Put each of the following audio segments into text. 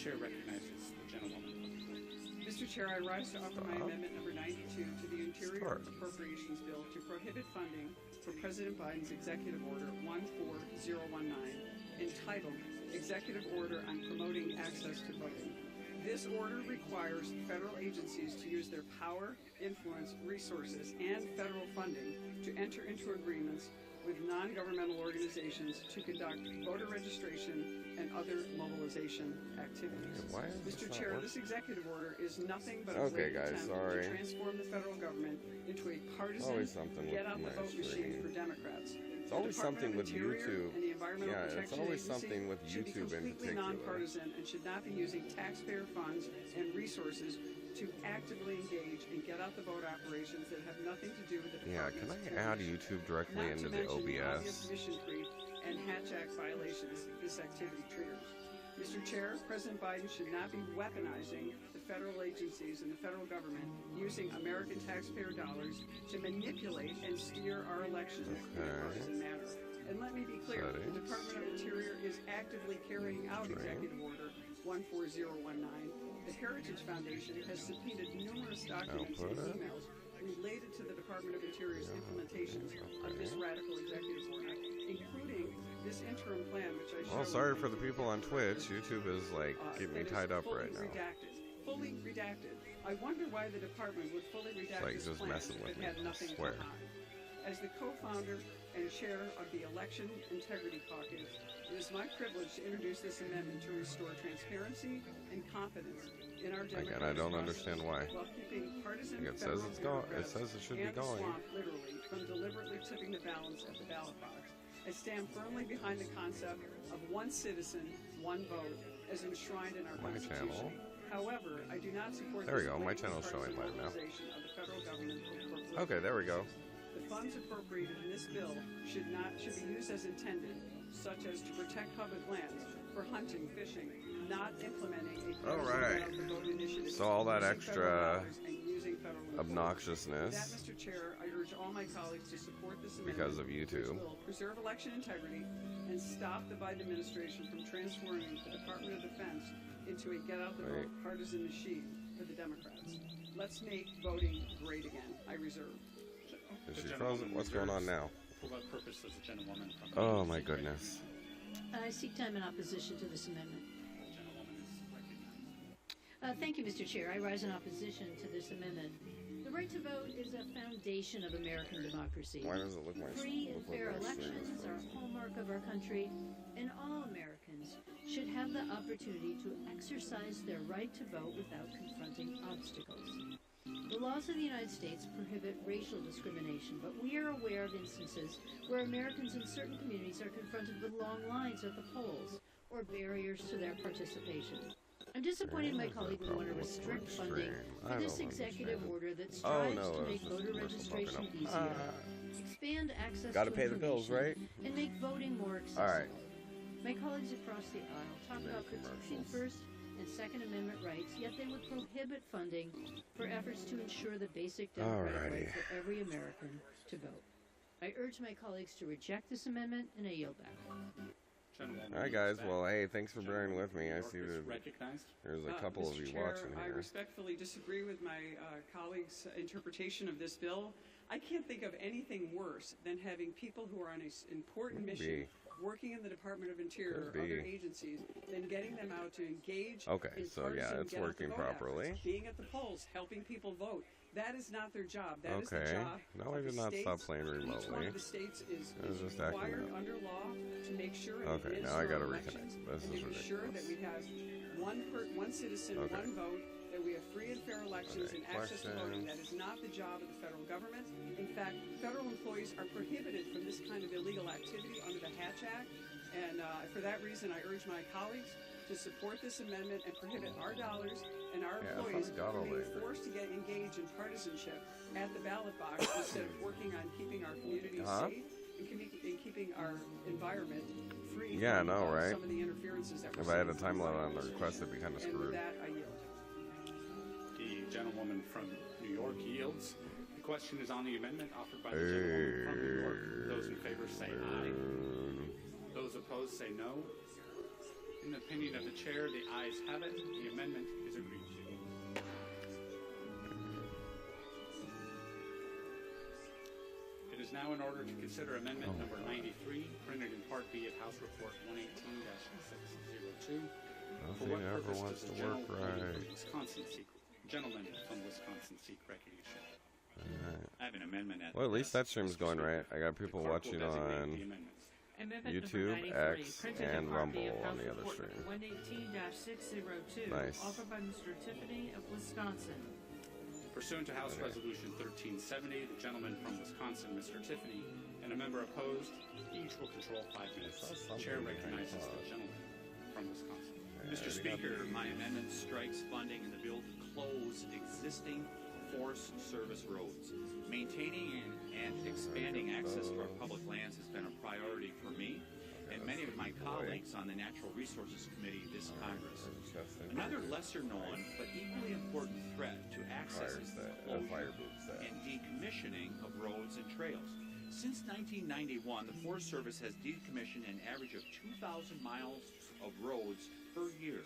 chair recognizes the gentlewoman. Mr. Chair, I rise to offer my amendment number 92 to the Interior Appropriations Bill to prohibit funding for President Biden's Executive Order 14019, entitled Executive Order on Promoting Access to Voting. This order requires federal agencies to use their power, influence, resources, and federal funding to enter into agreements with non-governmental organizations to conduct voter registration and other mobilization activities. Mr. Chair, this executive order is nothing but a blatant attempt to transform the federal government into a partisan, get-out-the-vote machine for Democrats. It's always something with YouTube. Yeah, it's always something with YouTube in particular. Should be completely nonpartisan and should not be using taxpayer funds and resources to actively engage in get-out-the-vote operations that have nothing to do with the can I add YouTube directly into the OBS? Mission creep and Hatch Act violations this activity triggers. Mr. Chair, President Biden should not be weaponizing the federal agencies and the federal government using American taxpayer dollars to manipulate and steer our elections in a partisan manner. And let me be clear, the Department of Interior is actively carrying out Executive Order 14019. The Heritage Foundation has subpoenaed numerous documents and emails related to the Department of Interior's implementations of this radical executive order, including this interim plan, which I showed. Well, sorry for the people on Twitch. YouTube is like getting me tied up right now. Fully redacted. I wonder why the department would fully redact this plan that had nothing behind. As the co-founder and chair of the Election Integrity Caucus, it is my privilege to introduce this amendment to restore transparency and confidence in our democratic Again, I don't understand why. While keeping partisan it says it's going. It says it should be going. Swamp, literally, from deliberately tipping the balance at the ballot box. I stand firmly behind the concept of one citizen, one vote, as enshrined in our Constitution. However, I do not support there we go. My channel's showing live now. Of the federal government. Okay, there we go. The funds appropriated in this bill should be used as intended, such as to protect public lands for hunting, fishing, not implementing a vote initiative. So all that extra obnoxiousness. That, Mr. Chair, I urge all my colleagues to support this amendment because of YouTube. Which will preserve election integrity and stop the Biden administration from transforming the Department of Defense into a get-out-the-vote partisan machine for the Democrats. Let's make voting great again. I reserve. Is she frozen? What's going on now? For what purpose does the gentlewoman from oh my goodness. I seek time in opposition to this amendment. Thank you, Mr. Chair. I rise in opposition to this amendment. The right to vote is a foundation of American democracy. Why does it look like free and fair elections are a hallmark of our country, and all Americans should have the opportunity to exercise their right to vote without confronting obstacles. The laws of the United States prohibit racial discrimination, but we are aware of instances where Americans in certain communities are confronted with long lines at the polls or barriers to their participation. I'm disappointed my colleague would want to restrict funding for this executive order that strives to make voter registration easier, expand access to pay the bills, right? and make voting more accessible. All right. My colleagues across the aisle talk about protecting First and Second Amendment rights, yet they would prohibit funding for efforts to ensure the basic democratic right for every American to vote. I urge my colleagues to reject this amendment, and I yield back. Alright guys, well hey, thanks for bearing with me. I see that there's a couple of you watching here. I respectfully disagree with my colleagues' interpretation of this bill. I can't think of anything worse than having people who are on an important mission working in the Department of Interior or other agencies, then getting them out to engage in so yeah, it's working properly. Efforts, being at the polls, helping people vote. That is not their job. That is the job no, I did not stop playing remotely. Each one of the states is required under law to make sure now I gotta reconnect. This is ridiculous. Sure that we have one citizen, one vote, that we have free and fair elections and access to voting. That is not the job of the federal government. In fact, federal employees are prohibited from this kind of illegal activity under the Hatch Act. And for that reason, I urge my colleagues to support this amendment and prohibit our dollars and our employees from being forced to get engaged in partisanship at the ballot box instead of working on keeping our communities safe and keeping our environment free from some of the interferences that we're If I had a time limit on the request, it'd be kind of screwed. And with that, I yield. The gentlewoman from New York yields. The question is on the amendment offered by the gentlewoman from New York. Those in favor say aye. Those opposed say no. In the opinion of the chair, the ayes have it. The amendment is agreed to. It is now in order to consider amendment number 93, printed in Part B of House Report 118-602. For what purpose does the gentleman from Wisconsin seek recognition? I have an amendment at well, at least that stream's going right. I got people watching on YouTube, X, and Rumble on the other stream. 118-602, nice. Offered by Mr. Tiffany of Wisconsin. Pursuant to House Resolution 1370, the gentleman from Wisconsin, Mr. Tiffany, and a member opposed, each will control 5 minutes. The chair recognizes the gentleman from Wisconsin. Mr. Speaker, my amendment strikes funding in the bill to close existing Forest Service roads. Maintaining and expanding access to our public lands has been a priority for me and many of my colleagues on the Natural Resources Committee this Congress. Another lesser-known but equally important threat to access is the closure and decommissioning of roads and trails. Since 1991, the Forest Service has decommissioned an average of 2,000 miles of roads per year.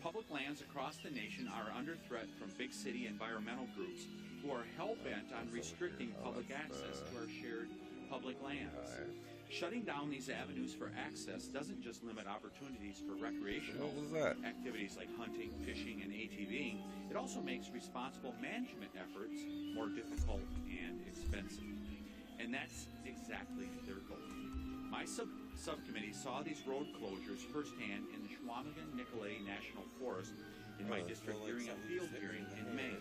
Public lands across the nation are under threat from big city environmental groups who are hell-bent on restricting public access to our shared public lands. Shutting down these avenues for access doesn't just limit opportunities for recreational activities like hunting, fishing, and ATVing. It also makes responsible management efforts more difficult and expensive. And that's exactly their goal. My subcommittee saw these road closures firsthand in the Chequamegon-Nicolet National Forest in my district during a field hearing in May.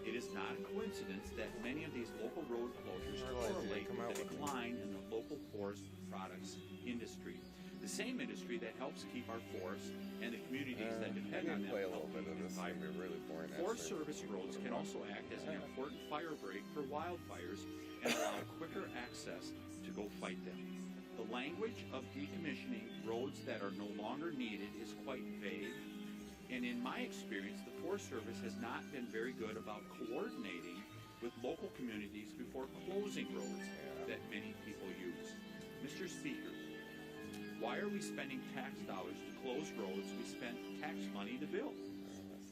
It is not a coincidence that many of these local road closures correlate with the decline in the local forest products industry, the same industry that helps keep our forests and the communities that depend on them healthy and vibrant. Forest Service roads can also act as an important fire break for wildfires and allow quicker access to go fight them. The language of decommissioning roads that are no longer needed is quite vague, and in my experience, the Forest Service has not been very good about coordinating with local communities before closing roads that many people use. Mr. Speaker, why are we spending tax dollars to close roads we spent tax money to build?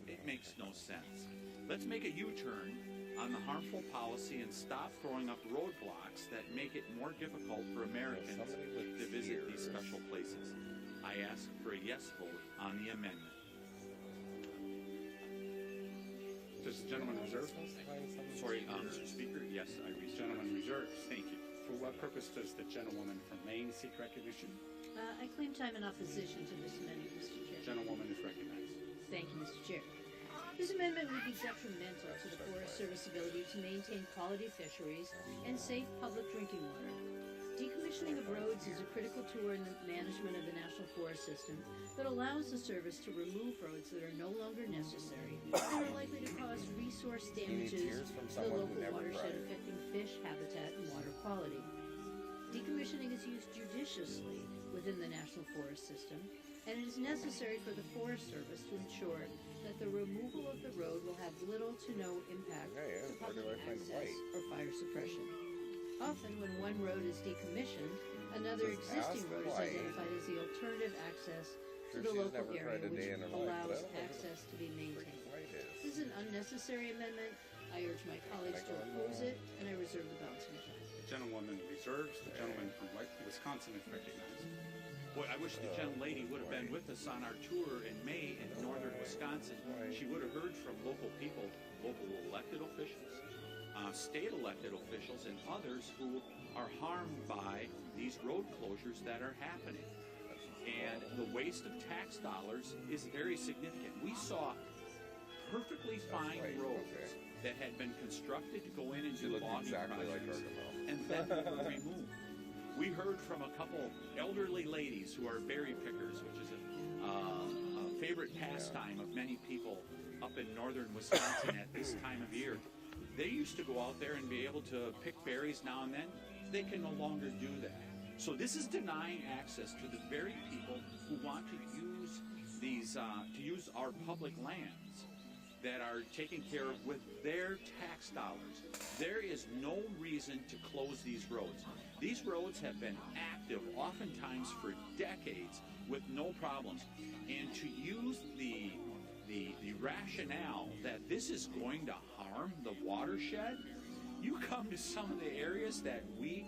It makes no sense. Let's make a U-turn on the harmful policy and stop throwing up roadblocks that make it more difficult for Americans to visit these special places. I ask for a yes vote on the amendment. Does the gentleman reserve? Sorry, Mr. Speaker, yes, I reserve. Gentleman reserves. Thank you. For what purpose does the gentlewoman from Maine seek recognition? I claim time in opposition to this amendment, Mr. Chair. Gentlewoman is recognized. Thank you, Mr. Chair. This amendment would be detrimental to the Forest Service ability to maintain quality fisheries and safe public drinking water. Decommissioning of roads is a critical tool in the management of the National Forest System that allows the service to remove roads that are no longer necessary and are likely to cause resource damages to the local watershed, affecting fish habitat and water quality. Decommissioning is used judiciously within the National Forest System, and it is necessary for the Forest Service to ensure that the removal of the road will have little to no impact to public access or fire suppression. Often, when one road is decommissioned, another existing road is identified as the alternative access to the local area, which allows access to be maintained. This is an unnecessary amendment. I urge my colleagues to oppose it, and I reserve the balance of my time. The gentlewoman reserves. The gentleman from Wisconsin is recognized. Boy, I wish the gentlelady would have been with us on our tour in May in northern Wisconsin. She would have heard from local people, local elected officials, state elected officials, and others who are harmed by these road closures that are happening. And the waste of tax dollars is very significant. We saw perfectly fine roads that had been constructed to go in and do logging projects, and then were removed. We heard from a couple elderly ladies who are berry pickers, which is a favorite pastime of many people up in northern Wisconsin at this time of year. They used to go out there and be able to pick berries now and then. They can no longer do that. So this is denying access to the very people who want to use these, to use our public lands that are taken care of with their tax dollars. There is no reason to close these roads. These roads have been active, oftentimes for decades, with no problems. And to use the rationale that this is going to harm the watershed, you come to some of the areas that we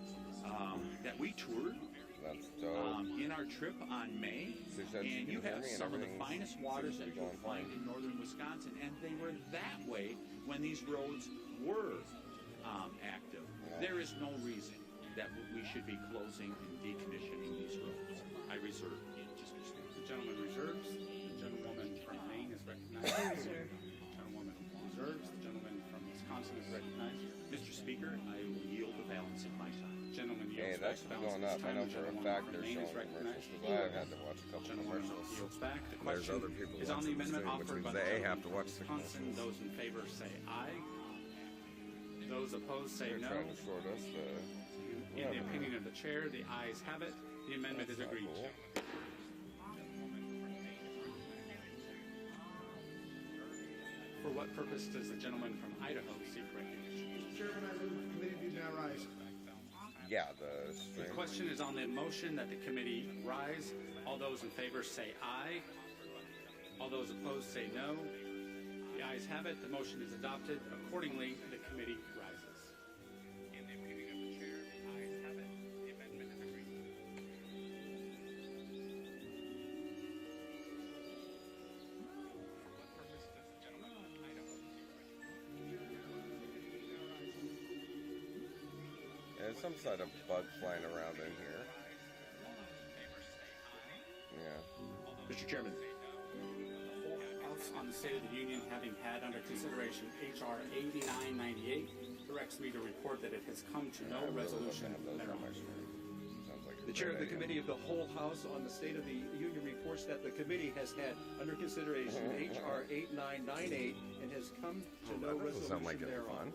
toured. That's dope. In our trip on May, and you have some of the finest waters that you'll find in northern Wisconsin, and they were that way when these roads were active. There is no reason that we should be closing and decommissioning these roads. I reserve. The gentleman reserves. The gentlewoman from Maine is recognized. The gentlewoman reserves. The gentleman from Wisconsin is recognized. Mr. Speaker, I will yield the balance of my time. Gentleman Hey, yields back that's the balance going of up. his I time. know The for a gentlewoman fact from they're Maine is showing recognized. commercials because I've had to watch a couple Gentleman commercials. yields back. The There's question other people is on the watching the amendment stream, which offered means by the they gentleman have to from watch the Wisconsin. commercials. Those in favor say aye. Those opposed say They're no. trying to short us the... In the opinion of the chair, the ayes have it. The amendment is That's not agreed cool. to. For what purpose does the gentleman from Idaho seek recognition? Mr. Chairman, I move the committee do now rise. Yeah, the The stream. question is on the motion that the committee rise. All those in favor say aye. All those opposed say no. The ayes have it. The motion is adopted. Accordingly, the committee rises. In the opinion of the chair, the ayes have it. The amendment is agreed to. For what purpose does the gentleman from Idaho seek recognition? There's some sort of bug flying around in here. Yeah. Mr. Chairman. On the State of the Union, having had under consideration H.R. 8998, directs me to report that it has come to no I really love to resolution have those on my thereof. screen. Sounds like a The chair of the great idea. committee of the whole House on the State of the Union reports that the committee has had under consideration H.R. 8998 and has come to no That doesn't sound like resolution it'd be thereon. fun.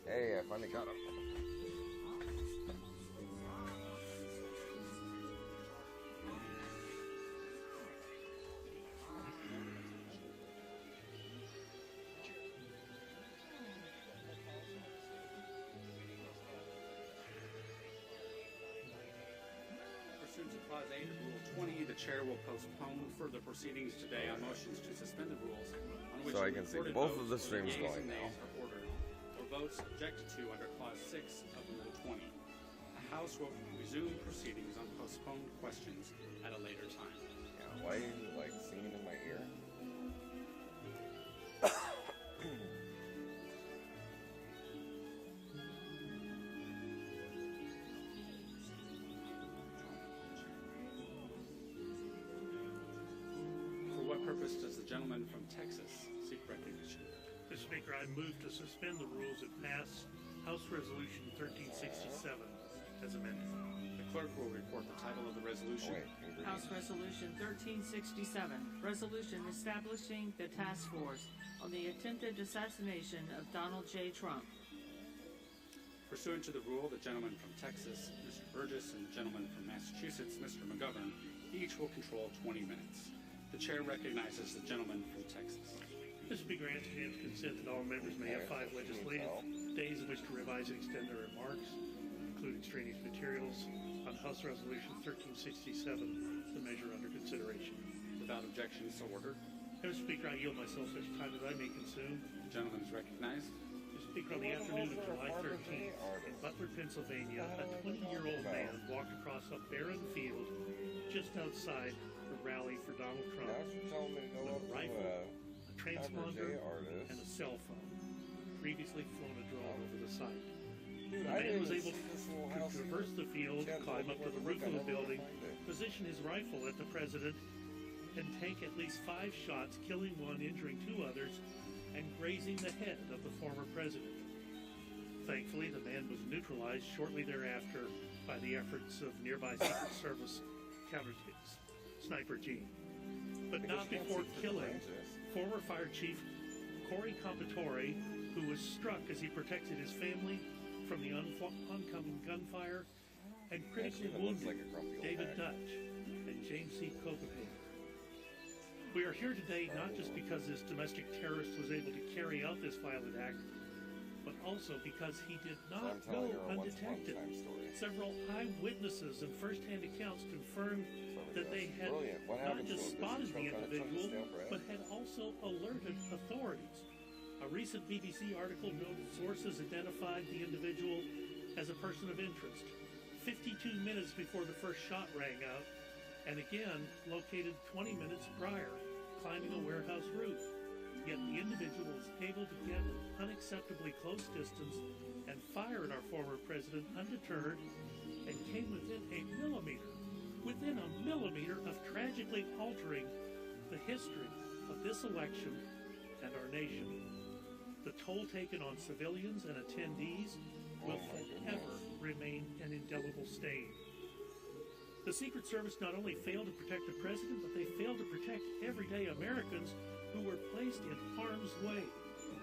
Hey, I finally got him. Pursuant to Clause 8 of Rule 20, the chair will postpone further proceedings today on motions to suspend the rules on which So I the can see recorded both of votes, the streams yeas going and now. nays are ordered, or votes objected to under Clause 6 of Rule 20. The House will resume proceedings on postponed questions at a later time. Yeah, why are you like singing in my ear? For what purpose does the gentleman from Texas seek recognition? Mr. Speaker, I move to suspend the rules and pass House Resolution 1367 as amended. The clerk will report the title of the resolution. Wait, House Resolution 1367, resolution establishing the task force on the attempted assassination of Donald J. Trump. Pursuant to the rule, the gentleman from Texas, Mr. Burgess, and the gentleman from Massachusetts, Mr. McGovern, each will control 20 minutes. The chair recognizes the gentleman from Texas. Mr. Speaker, I ask unanimous consent that all members may have 5 legislative days in which to revise and extend their remarks, including extraneous materials, on House Resolution 1367, the measure under consideration. Without objection, so ordered. Mr. Speaker, I yield myself such time as I may consume. The gentleman is recognized. Mr. Speaker, on the afternoon of July 13th, in Butler, Pennsylvania, a 20-year-old man walked across a barren field just outside the rally for Donald Trump Now she's telling me to go up with a to rifle, a J transponder, artist. and a cell phone, previously flown a drone over the site. Dude, The I man didn't was even able see this little to house traverse here. the field, Chance climb up to the roof of the building, position his rifle at the president, and take at least 5 shots, killing one, injuring 2 others, and grazing the head of the former president. Thankfully, the man was neutralized shortly thereafter by the efforts of nearby Secret Service counter sniper team. But not before killing former Fire Chief Corey Compatore, who was struck as he protected his family from the oncoming gunfire, and critically wounded like a grumpy old David hag. Dutch and James C. Copenhagen. We are here today not just because this domestic terrorist was able to carry out this violent act, but also because he did So not I'm go telling her a undetected. once-upon-a-time story. Several eyewitnesses and first-hand accounts confirmed that they had Brilliant. What not happened to just him? spotted Does he the choke on a chunk of individual, stale bread? but had also alerted authorities. A recent BBC article noted sources identified the individual as a person of interest 52 minutes before the first shot rang out, and again located 20 minutes prior, climbing a warehouse roof. Yet the individual was able to get an unacceptably close distance and fire at our former president undeterred, and came within a millimeter of tragically altering the history of this election and our nation. The toll taken on civilians and attendees will forever remain an indelible stain. The Secret Service not only failed to protect the president, but they failed to protect everyday Americans who were placed in harm's way,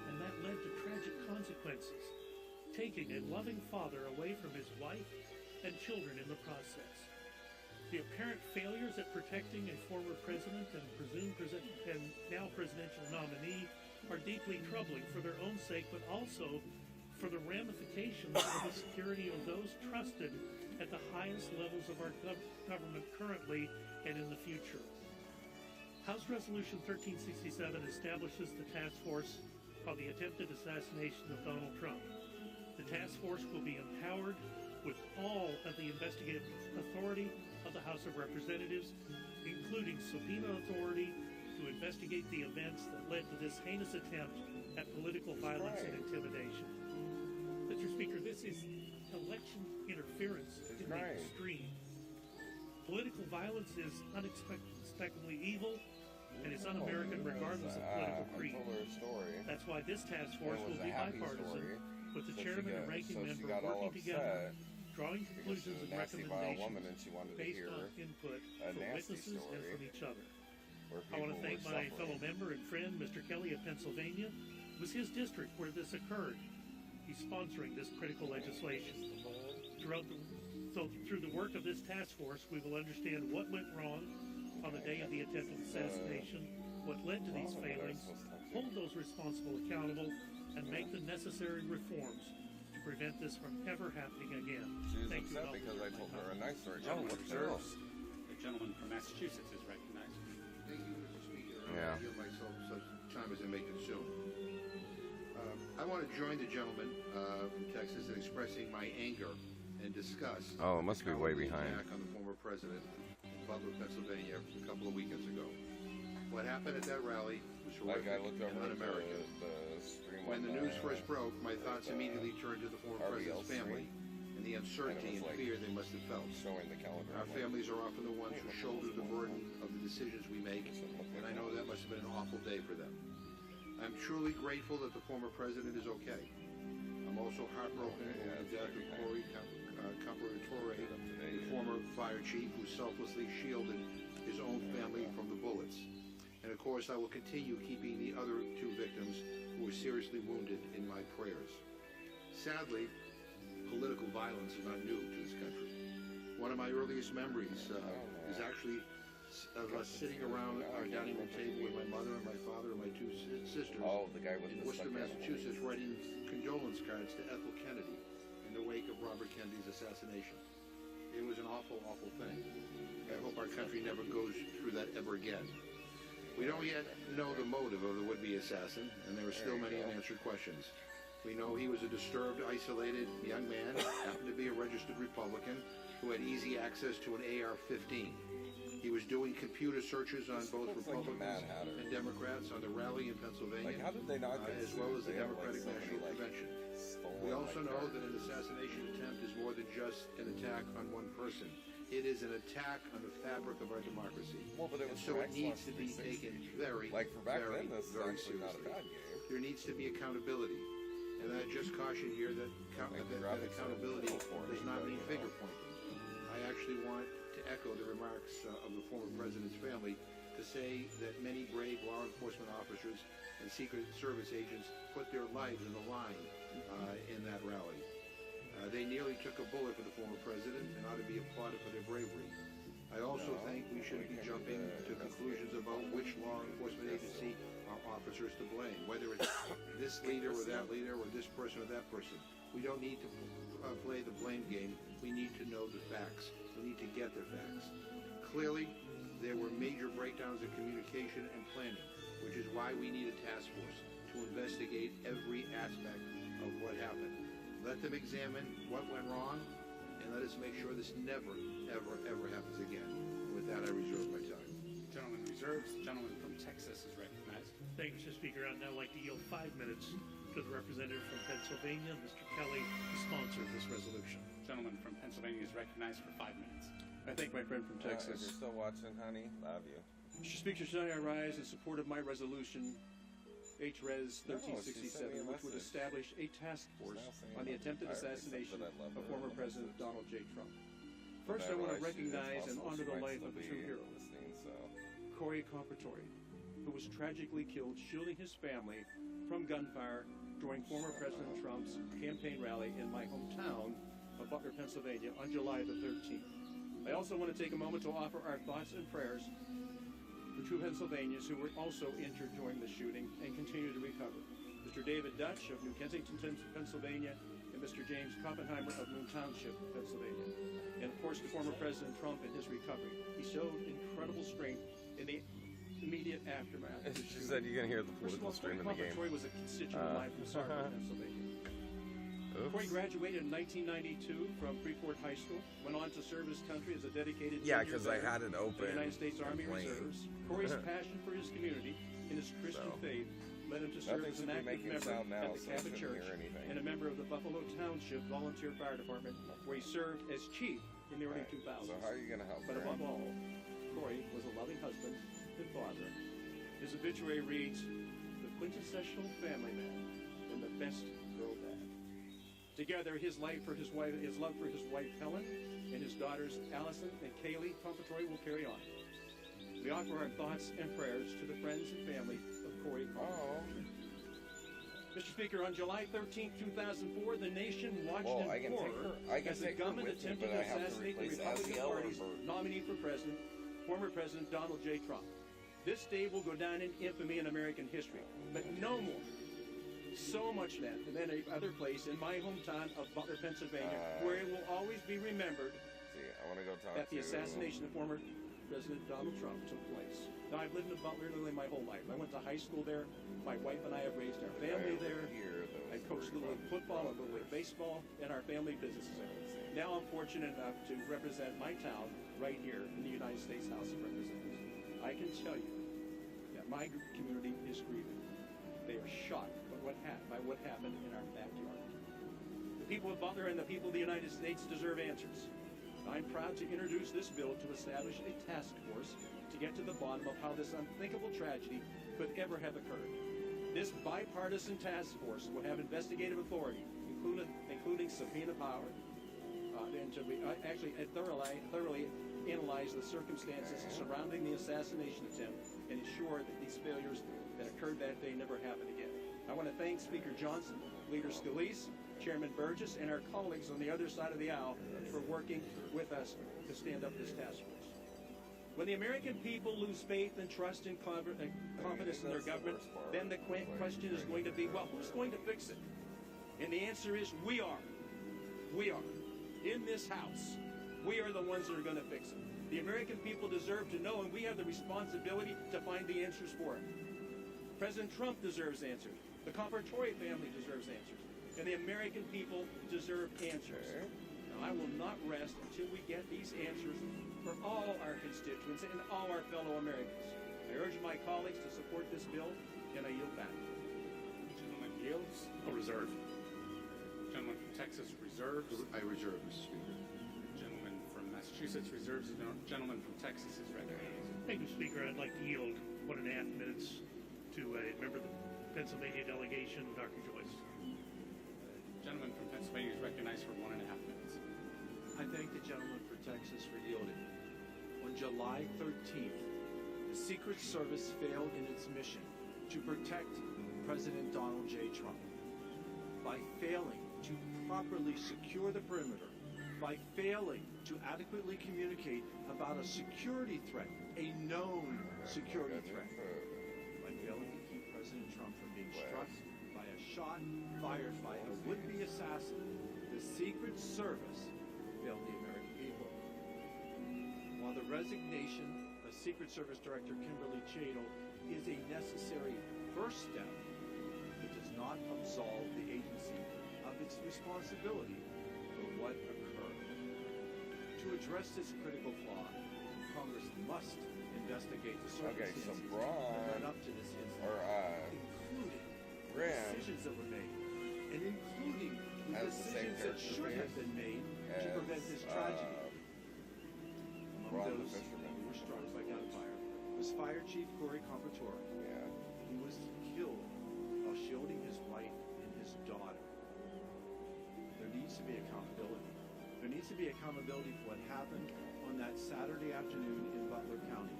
and that led to tragic consequences, taking a loving father away from his wife and children in the process. The apparent failures at protecting a former president and now presidential nominee are deeply troubling for their own sake, but also for the ramifications of the security of those trusted at the highest levels of our government currently and in the future. House Resolution 1367 establishes the task force on the attempted assassination of Donald Trump. The task force will be empowered with all of the investigative authority of the House of Representatives, including subpoena authority to investigate the events that led to this heinous attempt at political violence and intimidation. Mr. Speaker, this is election interference in the extreme. Political violence is unexpectedly evil, and it's un-American regardless of political creed. That's why this task force will be bipartisan, with the chairman and ranking member working together, drawing conclusions and recommendations based on input from witnesses and from each other. I want to thank my fellow member and friend, Mr. Kelly of Pennsylvania. It was his district where this occurred. He's sponsoring this critical legislation. Through the work of this task force, we will understand what went wrong on the day of the attempted assassination, what led to these failings, hold those responsible accountable, and make the necessary reforms to prevent this from ever happening again. She was Thank you upset all because I told her a nice story. The gentleman from Massachusetts is recognized. Thank you, Mr. Speaker. Yeah. I give myself such time as I may consume. I want to join the gentleman from Texas in expressing my anger and disgust. Oh, it must be way cowardly behind. attack on the former president in Butler, Pennsylvania, a couple of weekends ago. What happened at that rally was horrific Like I looked and over un-American. the stream When the on, news first broke, my thoughts immediately turned to the former RBL president's family and the uncertainty and like fear they must have felt. showing the calendar. Our families are often the ones who shoulder the burden of the decisions we make, and I know that must have been an awful day for them. I'm truly grateful that the former president is okay. I'm also heartbroken over the death of Corey Comparatore, the former fire chief who selflessly shielded his own family from the bullets. And of course, I will continue keeping the other two victims who were seriously wounded in my prayers. Sadly, political violence is not new to this country. One of my earliest memories is actually of us sitting around our dining room table with my mother and my father and my two sisters The guy with in the Worcester, Massachusetts, writing condolence cards to Ethel Kennedy in the wake of Robert Kennedy's assassination. It was an awful, awful thing. I hope our country never goes through that ever again. We don't yet know the motive of the would-be assassin, and there are still many unanswered questions. We know he was a disturbed, isolated young man, happened to be a registered Republican, who had easy access to an AR-15. He was doing computer searches on both Republicans and Democrats on the rally in Pennsylvania, Like, how did they not get as well as the sued? They have, Democratic so many, National Convention. We also know that an assassination attempt is more than just an attack on one person. It is an attack on the fabric of our democracy. Well, but it was And so for it needs to Xbox be 360. taken very, Like, for back very, then, this is very actually not a seriously. bad game. There needs to be accountability. And I just caution here that, that accountability does not mean finger pointing. I actually want to echo the remarks of the former president's family to say that many brave law enforcement officers and Secret Service agents put their lives on the line in that rally. They nearly took a bullet for the former president and ought to be applauded for their bravery. I also think we shouldn't be jumping to conclusions about which law enforcement agency our officers to blame, whether it's this leader or that leader or this person or that person. We don't need to play the blame game. We need to know the facts. We need to get the facts. Clearly, there were major breakdowns in communication and planning, which is why we need a task force to investigate every aspect of what happened. Let them examine what went wrong, and let us make sure this never, ever, ever happens again. With that, I reserve my time. Gentleman reserves. The gentleman from Texas is recognized. Thank you, Mr. Speaker. I'd now like to yield 5 minutes to the representative from Pennsylvania, Mr. Kelly, the sponsor of this resolution. Gentleman from Pennsylvania is recognized for 5 minutes. I thank my friend from If Texas. you're still watching, honey, love you. Mr. Speaker, tonight I rise in support of my resolution, HRES 1367, which would establish a task force on the attempted assassination of former President Donald J. Trump. First, I want to recognize and honor the life of a true hero, Corey Compratore, who was tragically killed shielding his family from gunfire during former President Trump's campaign rally in my hometown of Butler, Pennsylvania on July the 13th. I also want to take a moment to offer our thoughts and prayers for two Pennsylvanians who were also injured during the shooting and continue to recover. Mr. David Dutch of New Kensington, Pennsylvania, and Mr. James Koppenheimer of Moon Township, Pennsylvania. And of course, the former President Trump in his recovery. He showed incredible strength in the immediate aftermath. She said you can hear the political stream in the game. Corey was a constituent of mine from Sarpent, Pennsylvania. Corey graduated in 1992 from Freeport High School, went on to serve his country as a dedicated because I had it open. The United States Army Reserves. Corey's passion for his community and his Christian faith led him to serve as an active member at the Catholic Church and a member of the Buffalo Township Volunteer Fire Department, where he served as chief in the early 2000s. So how are you going to help? But above all, Corey was a loving husband and father. His obituary reads, "The quintessential family man and the best girl dad." Together, his love for his wife Helen and his daughters Allison and Kaylee Compratore will carry on. We offer our thoughts and prayers to the friends and family of Corey Compratore. Mr. Speaker, on July 13, 2004, the nation watched in horror as the government attempted to assassinate the Republican Party's nominee for president, former President Donald J. Trump. This day will go down in infamy in American history, but no more. So much than any other place in my hometown of Butler, Pennsylvania, where it will always be remembered that the assassination of former President Donald Trump took place. Now, I've lived in Butler literally my whole life. I went to high school there. My wife and I have raised our family there. I coached Little League football and Little League baseball, and our family businesses there. Now I'm fortunate enough to represent my town right here in the United States House of Representatives. I can tell you that my community is grieving. They are shocked by what happened in our backyard. The people of Butler and the people of the United States deserve answers. I'm proud to introduce this bill to establish a task force to get to the bottom of how this unthinkable tragedy could ever have occurred. This bipartisan task force will have investigative authority, including subpoena power, and to actually thoroughly analyze the circumstances surrounding the assassination attempt and ensure that these failures that occurred that day never happen again. I want to thank Speaker Johnson, Leader Scalise, Chairman Burgess, and our colleagues on the other side of the aisle for working with us to stand up this task force. When the American people lose faith and trust and confidence in their government, then the question is going to be, well, who's going to fix it? And the answer is, we are. We are. In this House, we are the ones that are going to fix it. The American people deserve to know, and we have the responsibility to find the answers for it. President Trump deserves answers. The Compratore family deserves answers. And the American people deserve answers. Now, I will not rest until we get these answers for all our constituents and all our fellow Americans. I urge my colleagues to support this bill, and I yield back. Gentleman yields. Reserve. Gentleman from Texas reserves. I reserve, Mr. Speaker. Gentleman from Massachusetts reserves. Gentleman from Texas is recognized. Thank you, Speaker. I'd like to yield 1.5 minutes to a member of the Pennsylvania delegation, Dr. Joyce. Gentleman from Pennsylvania is recognized for 1.5 minutes. I thank the gentleman for Texas for yielding. On July 13th, the Secret Service failed in its mission to protect President Donald J. Trump by failing to properly secure the perimeter by failing to adequately communicate about a security threat, a known security threat, by failing to keep President Trump from being struck by a shot fired by a would-be assassin. The Secret Service failed the American people. While the resignation of Secret Service Director Kimberly Chadle is a necessary first step, it does not absolve the agency of its responsibility for what occurred. To address this critical flaw, Congress must investigate the circumstances that led up to this incident, including decisions that were made, and including the decisions that should have been made to prevent this tragedy. Among those who were struck by gunfire was Fire Chief Corey Compatore. He was killed while shielding his wife and his daughter. There needs to be accountability. There needs to be accountability for what happened on that Saturday afternoon in Butler County.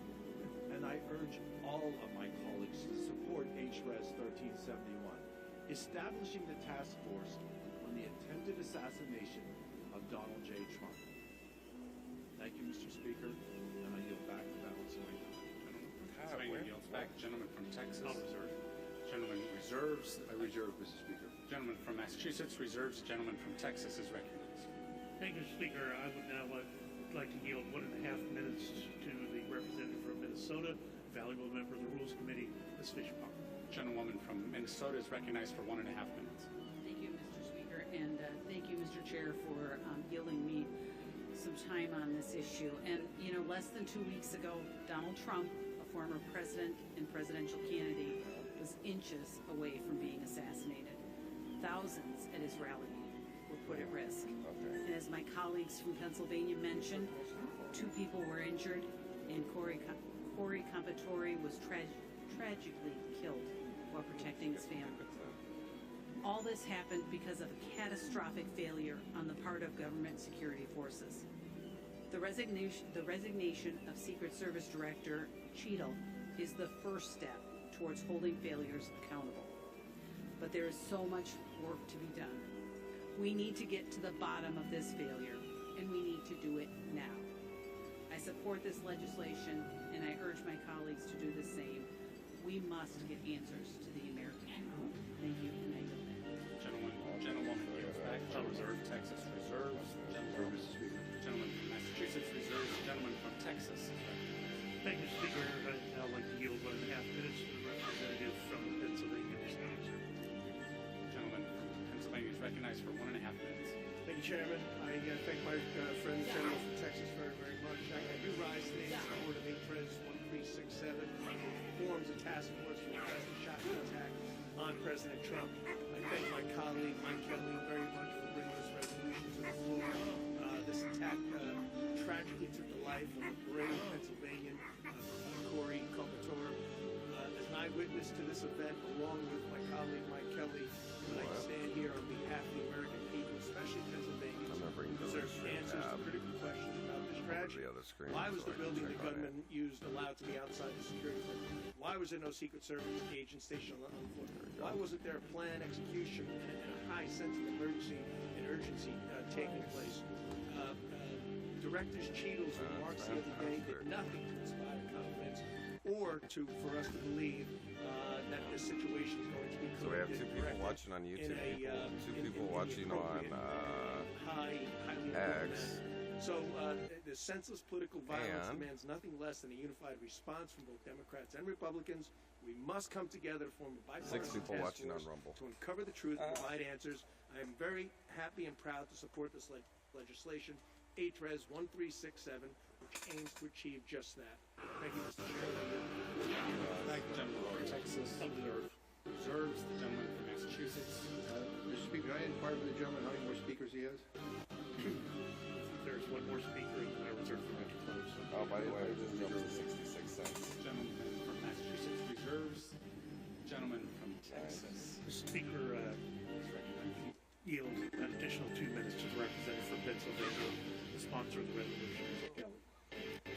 And I urge all of my colleagues to support HRES 1371, establishing the task force on the attempted assassination of Donald J. Trump. Thank you, Mr. Speaker, and I yield back the balance of my time. Pennsylvania yields back. Gentleman from Texas. Gentleman reserves. I reserve, Mr. Speaker. Gentleman from Massachusetts reserves. Gentleman from Texas is recognized. Thank you, Speaker. I would now like to yield 1.5 minutes to the representative from Minnesota, valuable member of the Rules Committee, Ms. Fishbaum. Gentlewoman from Minnesota is recognized for 1.5 minutes. Thank you, Mr. Speaker, and thank you, Mr. Chair, for yielding me some time on this issue. And, you know, less than 2 weeks ago, Donald Trump, a former president and presidential candidate, was inches away from being assassinated. Thousands at his rally were put at risk. And as my colleagues from Pennsylvania mentioned, 2 people were injured, and Corey Compatore was tragically killed while protecting his family. All this happened because of a catastrophic failure on the part of government security forces. The resignation of Secret Service Director Cheadle is the first step towards holding failures accountable. But there is so much work to be done. We need to get to the bottom of this failure, and we need to do it now. I support this legislation, and I urge my colleagues to do the same. We must get answers to the American people. Thank you, and I yield back. Gentlewoman yields back. Reserve. Texas reserves. Gentleman from Massachusetts reserves. Gentleman from Texas. Thank you, Speaker. I'd now like to yield 1.5 minutes to the representative from Pennsylvania, Ms. Hauser. Gentleman from Pennsylvania is recognized for 1.5 minutes. Thank you, Chairman. I thank my friend, the gentleman from Texas, very, very much. I do rise today in support of HRES 1367, forms a task force for the president's shotgun attack on President Trump. I thank my colleague, Mike Kelly, very much for bringing this resolution to the floor. This attack tragically took the life of a brave Pennsylvanian, Corey Compatore. As an eyewitness to this event, along with my colleague, Mike Kelly, I stand here on behalf of the American people, especially Pennsylvanians, who deserve answers to critical questions about this tragedy. Why was the building the gunman used allowed to be outside the security perimeter? Why was there no Secret Service agent stationed on the floor? Why wasn't there a planned execution and a high sense of emergency taking place? Directors Cheadle's remarks the other day did nothing to inspire confidence or for us to believe that this situation is going to be so we have 2 people watching on YouTube, 2 people watching on X. So the senseless political violence demands nothing less than a unified response from both Democrats and Republicans. We must come together to form a bipartisan 6 people task watching on force Rumble to uncover the truth and provide answers. I am very happy and proud to support this legislation, HRES 1367, which aims to achieve just that. Thank you, Mr. Chairman. Thank you, gentleman from Texas. Reserves. The gentleman from Massachusetts. Mr. Speaker, I inquire of the gentleman how many more speakers he has? There's 1 more speaker, and I reserve for him to close. Oh, by the way, this jumps to 66 cents. Gentleman from Massachusetts reserves. Gentleman from Texas. Speaker, yield an additional 2 minutes to the representative from Pennsylvania, the sponsor of the resolution.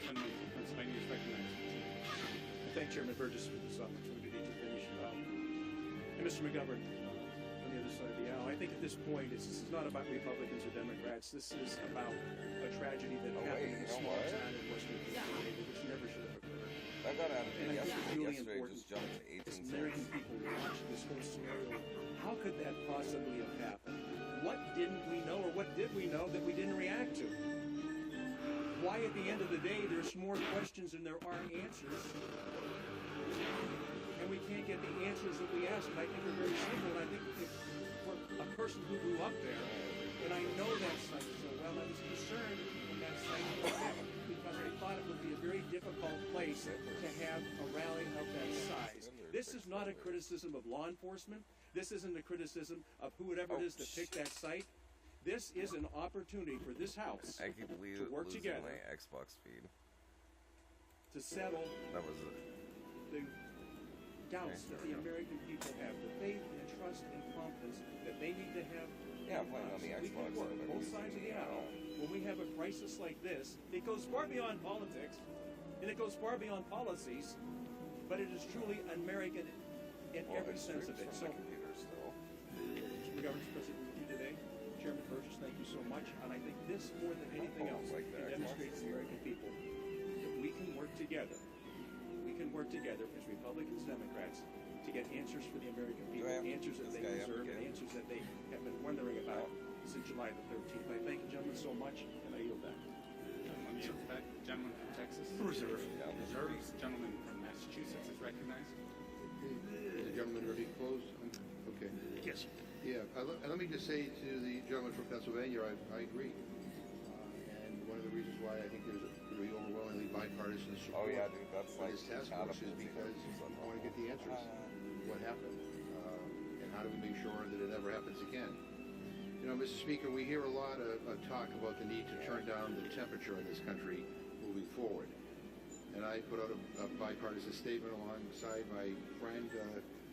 Gentleman from Pennsylvania is recognized. I thank Chairman Burgess for this opportunity to finish. And Mr. McGovern, on the other I think at this point, this is not about Republicans or Democrats. This is about a tragedy that happened in a small town in Western Pennsylvania, which never should have occurred. I got out of And I think it's really yesterday important just jumped to as 18 American cents. people watch this whole scenario. How could that possibly have happened? What didn't we know, or what did we know that we didn't react to? Why, at the end of the day, there's more questions than there are answers, and we can't get the answers that we ask. And I think they're very simple. And I think if for a person who grew up there, and I know that site so well, I was concerned when that site was there because I thought it would be a very difficult place to have a rally of that size. This is not a criticism of law enforcement. This isn't a criticism of whoever it is that picked that site. This is an opportunity for this House I keep to work losing together my Xbox feed. to settle That was it. the doubts that the American people have, the faith and trust and confidence that they need to have. Yeah, I'm playing on the We Xbox. can work both sides of the aisle. When we have a crisis like this, it goes far beyond politics, and it goes far beyond policies, but it is truly American in every sense of it. So, the government's president with you today, Chairman Burgess, thank you so much. And I think this, more than anything else, can demonstrate to the American people that we can work together. We can work together as Republicans, Democrats, to get answers for the American people, answers that they deserve, and answers that they have been wondering about since July the 13th. I thank you, gentlemen, so much, and I yield back. Gentleman from Texas. Reserve. Reserve. Gentleman from Massachusetts is recognized. Is the gentleman ready to close? Okay. Yes. Yeah, let me just say to the gentleman from Pennsylvania, I agree. And one of the reasons why I think there's a pretty overwhelmingly bipartisan support Oh yeah, dude, that's for like this task force is because I want to get the answers. What happened? And how do we make sure that it never happens again? You know, Mr. Speaker, we hear a lot of talk about the need to turn down the temperature in this country moving forward. And I put out a bipartisan statement alongside my friend,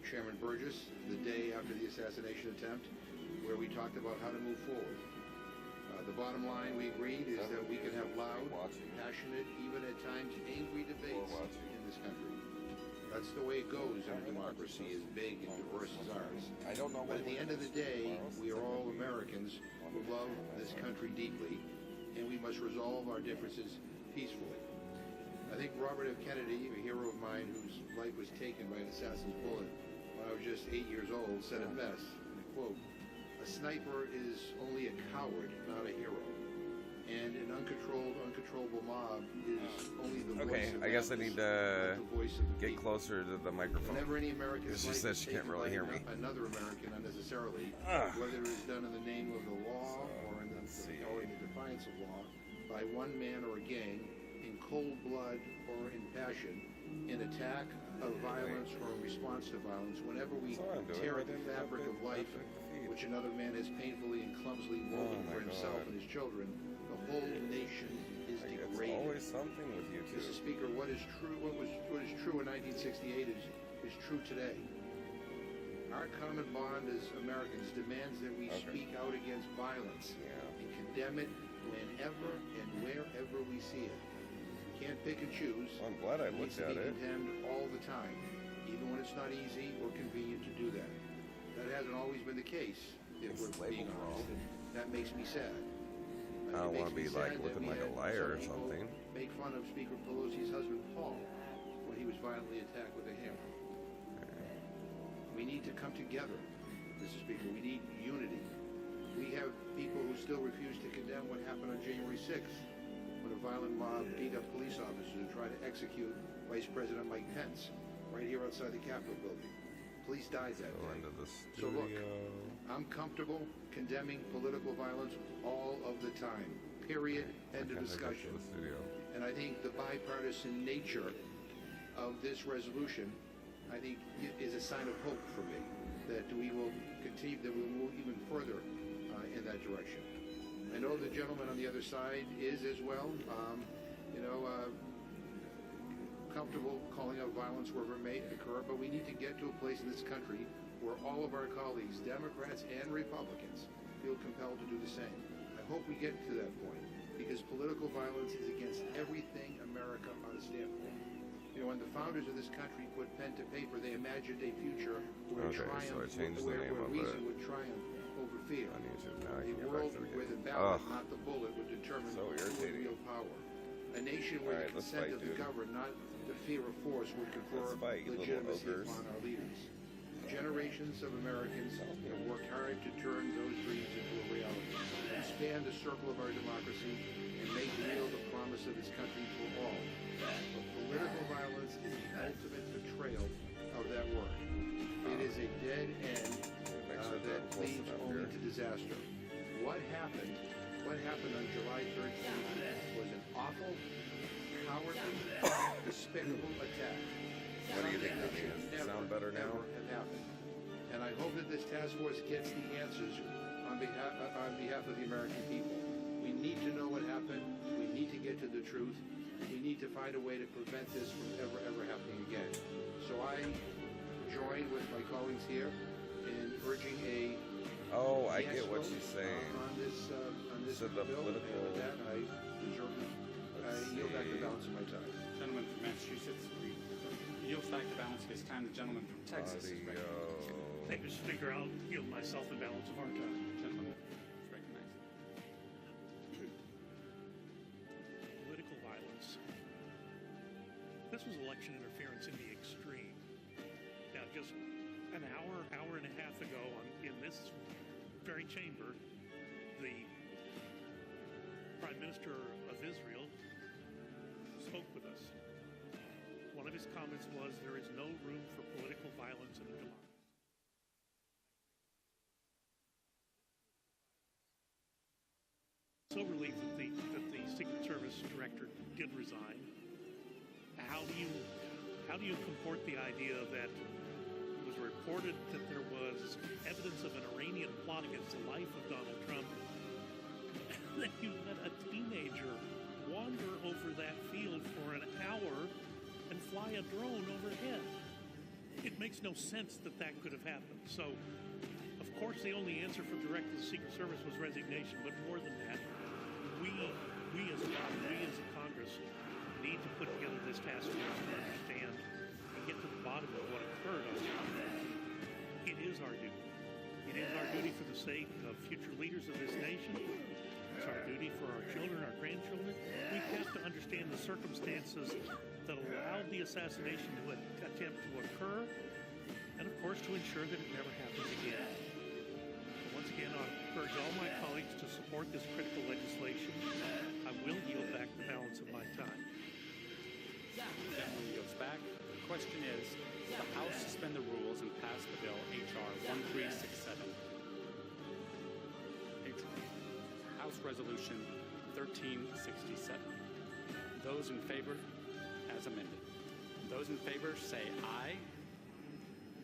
Chairman Burgess, the day after the assassination attempt, where we talked about how to move forward. The bottom line we agreed is that we can have loud, passionate, even at times angry debates in this country. That's the way it goes in a democracy as big and diverse as ours. But at the end of the day, we are all Americans who love this country deeply, and we must resolve our differences peacefully. I think Robert F. Kennedy, a hero of mine whose life was taken by an assassin's bullet when I was just 8 years old, said it best, and I quote, "A sniper is only a coward, not a hero. And an uncontrollable mob is only the voice of I guess I need to not the voice of the get people." closer to the microphone. Whenever any American She says she can't really hear me. another American unnecessarily, whether it is done in the name of the law or in the defiance of law, by one man or a gang, in cold blood or in passion, in attack of violence or in response to violence, whenever we tear at the fabric of life, which another man has painfully and clumsily woven for himself and his children, the whole nation is degraded. Always something with you two. Mr. Speaker, what is true in 1968 is true today. Our common bond as Americans demands that we speak out against violence and condemn it whenever and wherever we see it. We can't pick and choose. I'm glad I looked at it. It needs to be condemned all the time, even when it's not easy or convenient to do that. That hasn't always been the case, if we're being honest, and that makes me sad. I don't want to be like looking like a liar or something. Make fun of Speaker Pelosi's husband, Paul, when he was violently attacked with a hammer. We need to come together, Mr. Speaker. We need unity. We have people who still refuse to condemn what happened on January 6th, when a violent mob beat up police officers and tried to execute Vice President Mike Pence right here outside the Capitol building. Police died that day. So look, I'm comfortable condemning political violence all of the time. Period. End of discussion. And I think the bipartisan nature of this resolution, I think, is a sign of hope for me that we will continue, that we will move even further in that direction. I know the gentleman on the other side is as well, comfortable calling out violence wherever it may occur, but we need to get to a place in this country where all of our colleagues, Democrats and Republicans, feel compelled to do the same. I hope we get to that point, because political violence is against everything America ought to stand for. You know, when the founders of this country put pen to paper, they imagined a future where reason would triumph over fear. A world where the ballot, not the bullet, would determine real power. A nation where the consent of the governed, not the fear of force, would confer legitimacy upon our leaders. Generations of Americans have worked hard to turn those dreams into a reality, expand the circle of our democracy, and make real the promise of this country for all. But political violence is the ultimate betrayal of that work. It is a dead end that leads only to disaster. What happened on July 13th was an awful, cowardly, despicable attack. What do you think that means? Sound better now? Have happened. And I hope that this task force gets the answers on behalf of the American people. We need to know what happened. We need to get to the truth. We need to find a way to prevent this from ever happening again. So I join with my colleagues here in urging a I get what she's saying. On this so the bill. political. And with that, I yield back the balance of my time. Gentleman from Massachusetts yields back the balance of his time. The gentleman from Texas is recognized. Thank you, Speaker. I'll yield myself the balance of our time. Gentleman is recognized. Political violence. This was election interference in the extreme. Now, just an hour and a half ago in this very chamber, the Prime Minister of Israel spoke with us. One of his comments was, there is no room for political violence in a democracy. So relieved that the Secret Service director did resign. How do you comport the idea that it was reported that there was evidence of an Iranian plot against the life of Donald Trump, and then you let a teenager wander over that field for an hour and fly a drone overhead? It makes no sense that that could have happened. So, of course, the only answer from director of the Secret Service was resignation, but more than that, we as a body, we as a Congress, need to put together this task force to understand and get to the bottom of what occurred on Sunday. It is our duty. It is our duty for the sake of future leaders of this nation. It's our duty for our children, our grandchildren. We have to understand the circumstances that allowed the assassination attempt to occur, and of course to ensure that it never happens again. But once again, I urge all my colleagues to support this critical legislation. I will yield back the balance of my time. Gentleman yields back. The question is, will the House suspend the rules and pass the bill H.R. 1367? House Resolution 1367. Those in favor, as amended. Those in favor say aye.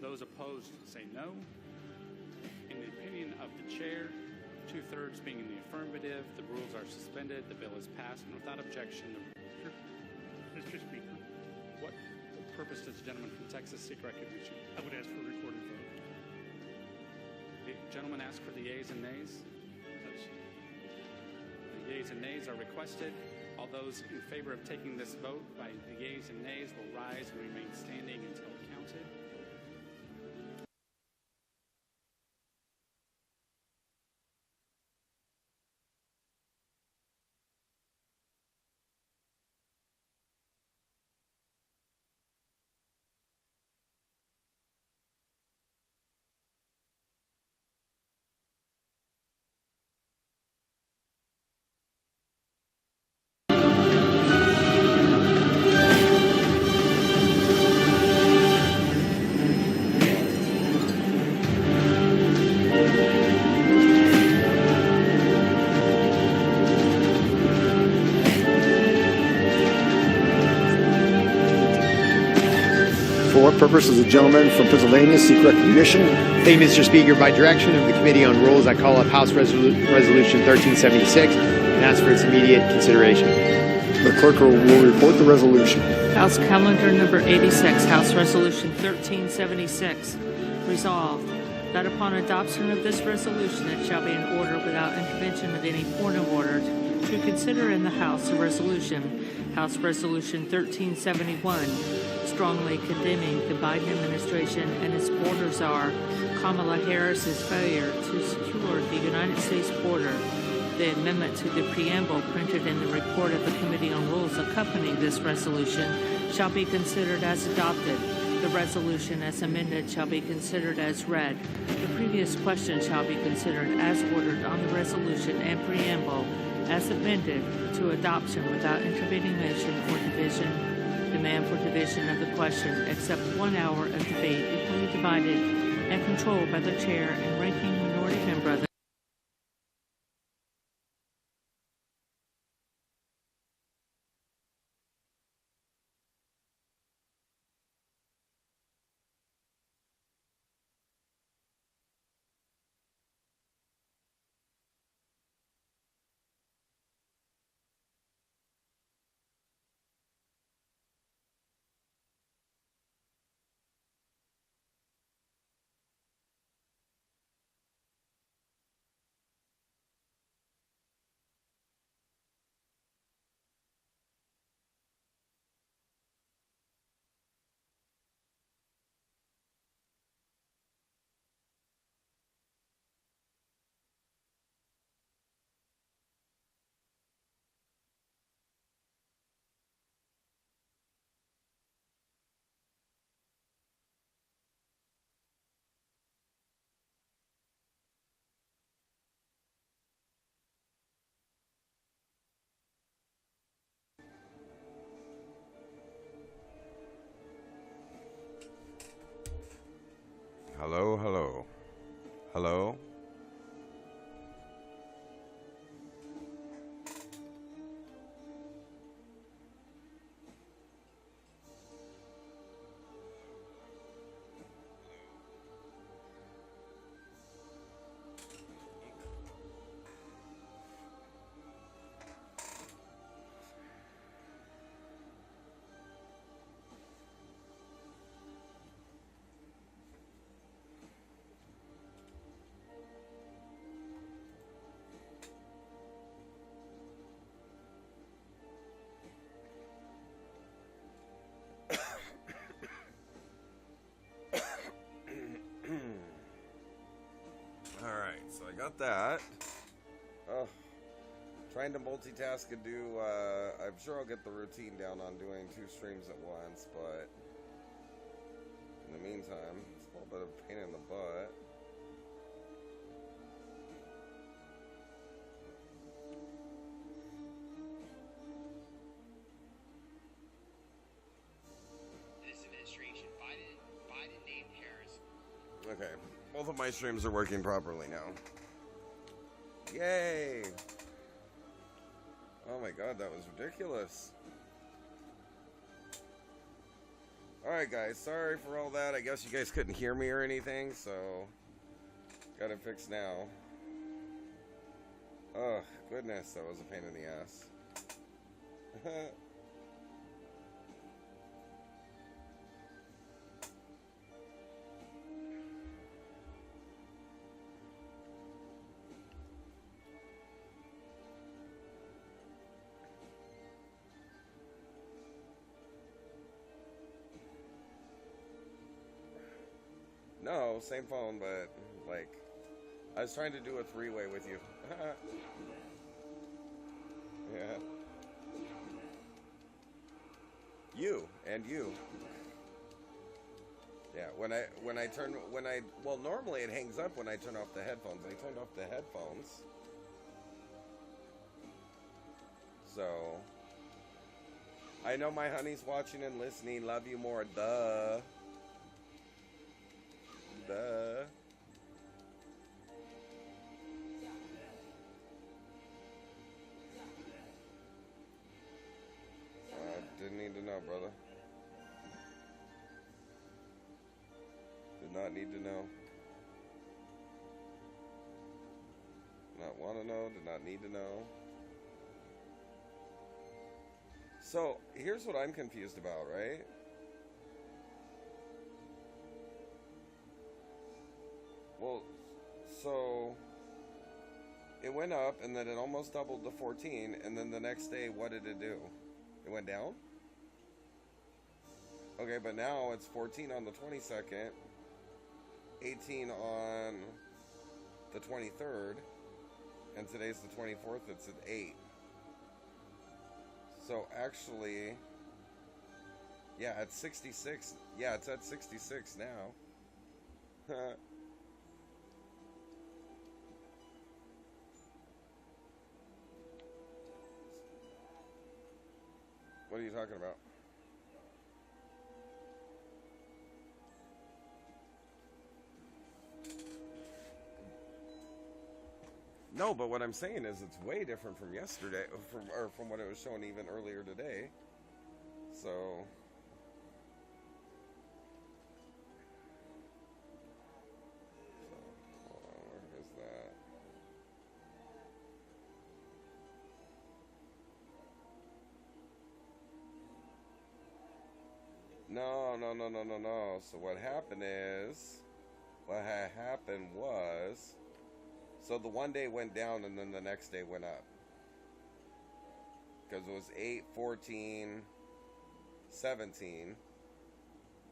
Those opposed say no. In the opinion of the chair, 2/3 being in the affirmative, the rules are suspended, the bill is passed, and without objection, Mr. Speaker, what purpose does the gentleman from Texas seek recognition? I would ask for a recorded vote. The gentleman asked for the yeas and nays. The yeas and nays are requested. All those in favor of taking this vote by the yeas and nays will rise and remain standing until counted. For what purpose does the gentleman from Pennsylvania seek recognition? Thank you, Mr. Speaker. By direction of the Committee on Rules, I call up House Resolution 1376 and ask for its immediate consideration. The clerk will report the resolution. House Calendar Number 86, House Resolution 1376. Resolved, that upon adoption of this resolution, it shall be in order without intervention of any point of order to consider in the House a resolution, House Resolution 1371, strongly condemning the Biden administration and its border czar, Kamala Harris's failure to secure the United States border. The amendment to the preamble printed in the report of the Committee on Rules accompanying this resolution shall be considered as adopted. The resolution as amended shall be considered as read. The previous question shall be considered as ordered on the resolution and preamble as amended to adoption without intervening motion or division. Demand for division of the question, except 1 hour of debate equally divided and controlled by the chair and ranking minority member of the Hello, hello. Hello? Alright, so I got that. Oh, trying to multitask and do, I'm sure I'll get the routine down on doing 2 streams at once, but in the meantime, it's a little bit of a pain in the butt. This administration, Biden named Harris. Okay, both of my streams are working properly now. Yay! Oh my god, that was ridiculous. Alright guys, sorry for all that. I guess you guys couldn't hear me or anything, so got it fixed now. Oh, goodness, that was a pain in the ass. No, same phone, but, like, I was trying to do a 3-way with you. Yeah. You, and you. Yeah, well, normally it hangs up when I turn off the headphones. I turned off the headphones. So, I know my honey's watching and listening. Love you more, duh. Duh. Didn't need to know, brother. Did not need to know. Did not want to know. Did not need to know. So, here's what I'm confused about, right? Well, so it went up, and then it almost doubled to 14, and then the next day, what did it do? It went down? Okay, but now it's 14 on the 22nd, 18 on the 23rd, and today's the 24th, it's at 8. So actually, yeah, at 66, yeah, it's at 66 now. What are you talking about? No, but what I'm saying is it's way different from yesterday, from what it was showing even earlier today. So, hold on, where is that? No. So what happened was, so the one day went down and then the next day went up. Because it was 8, 14, 17.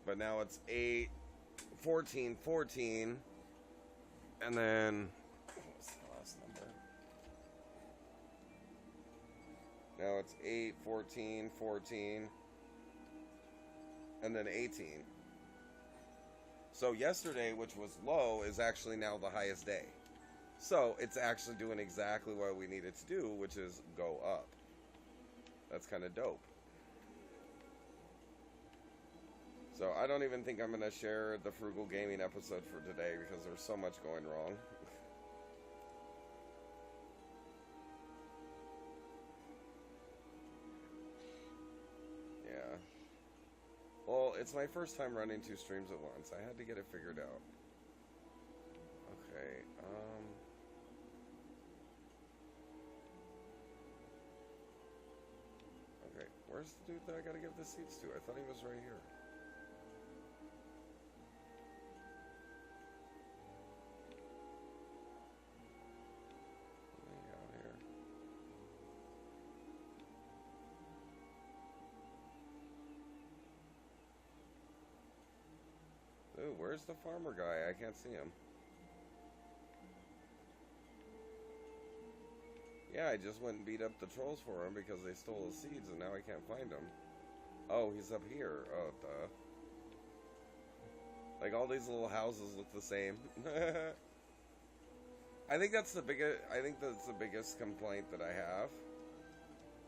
But now it's 8, 14, 14. And then, what was the last number? Now it's 8, 14, 14. And then 18. So yesterday, which was low, is actually now the highest day. So it's actually doing exactly what we need it to do, which is go up. That's kind of dope. So I don't even think I'm going to share the Frugal Gaming episode for today because there's so much going wrong. Yeah. Well, it's my first time running 2 streams at once. I had to get it figured out. Okay, okay, where's the dude that I gotta give the seats to? I thought he was right here. What do we got here? Ooh, where's the farmer guy? I can't see him. Yeah, I just went and beat up the trolls for him because they stole his seeds and now I can't find him. Oh, he's up here. Oh, duh. Like, all these little houses look the same. I think that's the biggest complaint that I have.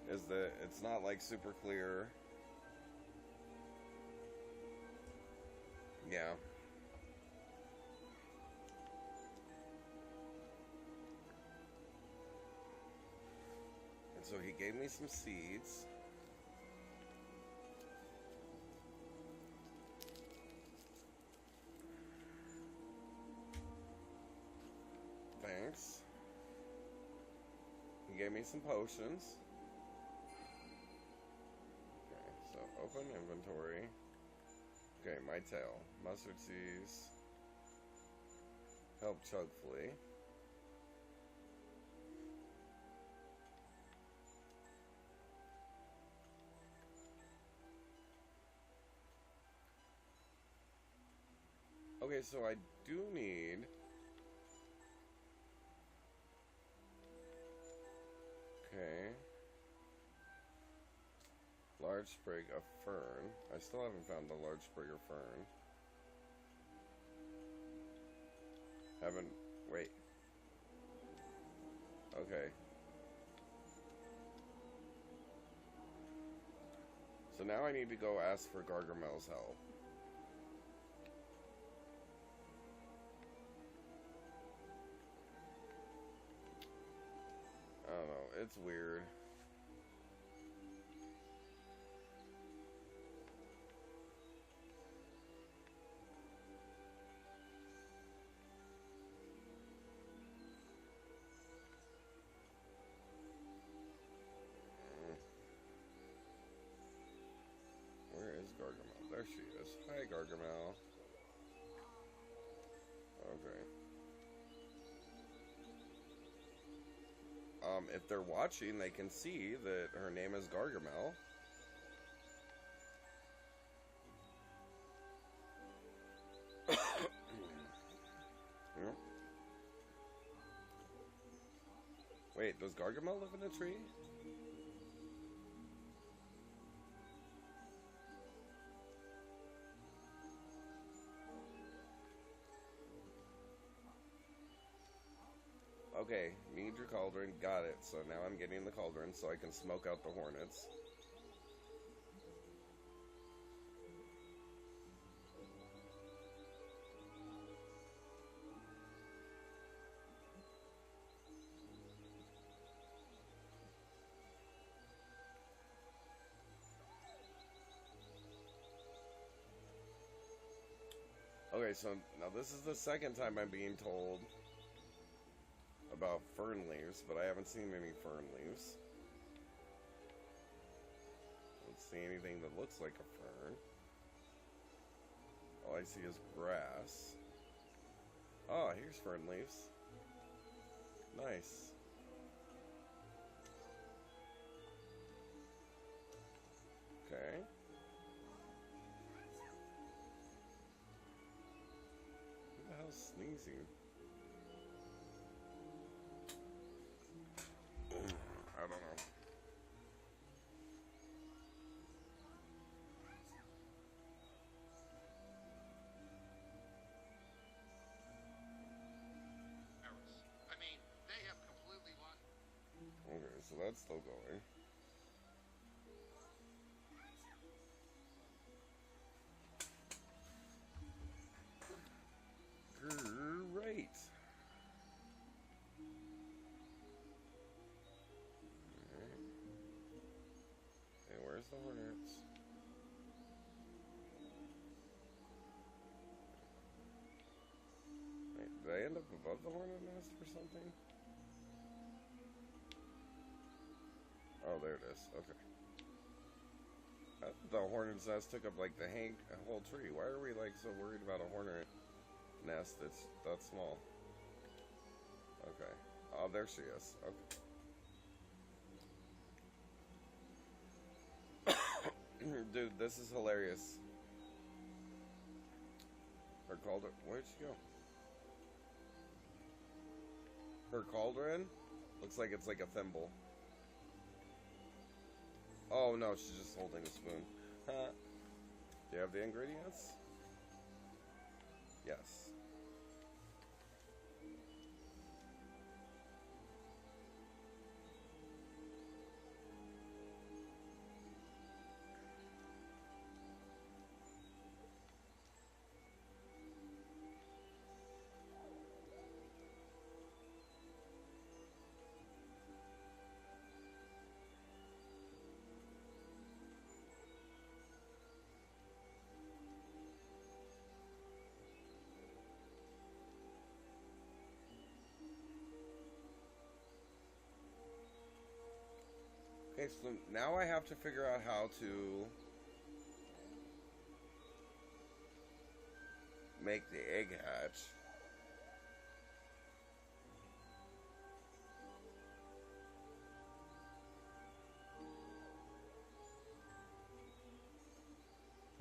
Is that it's not, like, super clear. Yeah. And so he gave me some seeds. Thanks. He gave me some potions. Okay, so open inventory. Okay, my tail. Mustard seeds. Help chug flea. Okay, so I do need... Okay. Large sprig of fern. I still haven't found the large sprig of fern. Haven't... Wait. Okay. So now I need to go ask for Gargamel's help. I don't know, it's weird. Where is Gargamel? There she is. Hi, Gargamel. Okay. if they're watching, they can see that her name is Gargamel. Yep. Wait, does Gargamel live in a tree? Okay, need your cauldron, got it. So now I'm getting the cauldron so I can smoke out the hornets. Okay, so now this is the second time I'm being told about fern leaves, but I haven't seen any fern leaves. Don't see anything that looks like a fern. All I see is grass. Oh, here's fern leaves. Nice. Okay. Who the hell's sneezing? I don't know. I mean, they have completely lost. Okay, so that's still going. Great. Okay, where's the hornets? Wait, did I end up above the hornet nest or something? Oh, there it is. Okay. The hornet's nest took up like the whole tree. Why are we like so worried about a hornet nest that's that small? Okay. Oh, there she is. Okay. Dude, this is hilarious. Her cauldron. Where'd she go? Her cauldron looks like it's like a thimble. Oh no, she's just holding a spoon. Do you have the ingredients? Yes. Okay, so now I have to figure out how to make the egg hatch.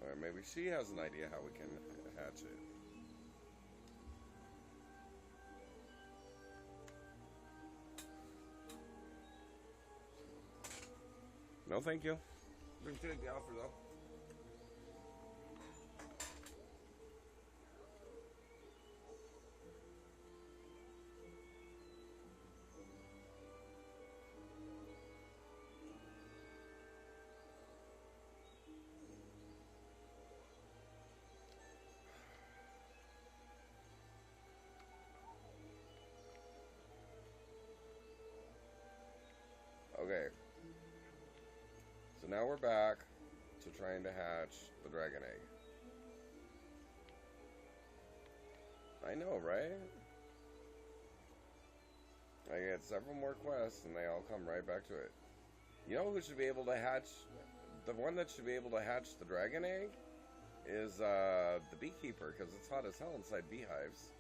Or maybe she has an idea how we can hatch it. No, thank you. Appreciate the offer, though. Okay. So now we're back to trying to hatch the dragon egg. I know, right? I get several more quests and they all come right back to it. You know who should be able to hatch? The one that should be able to hatch the dragon egg is the beekeeper, because it's hot as hell inside beehives.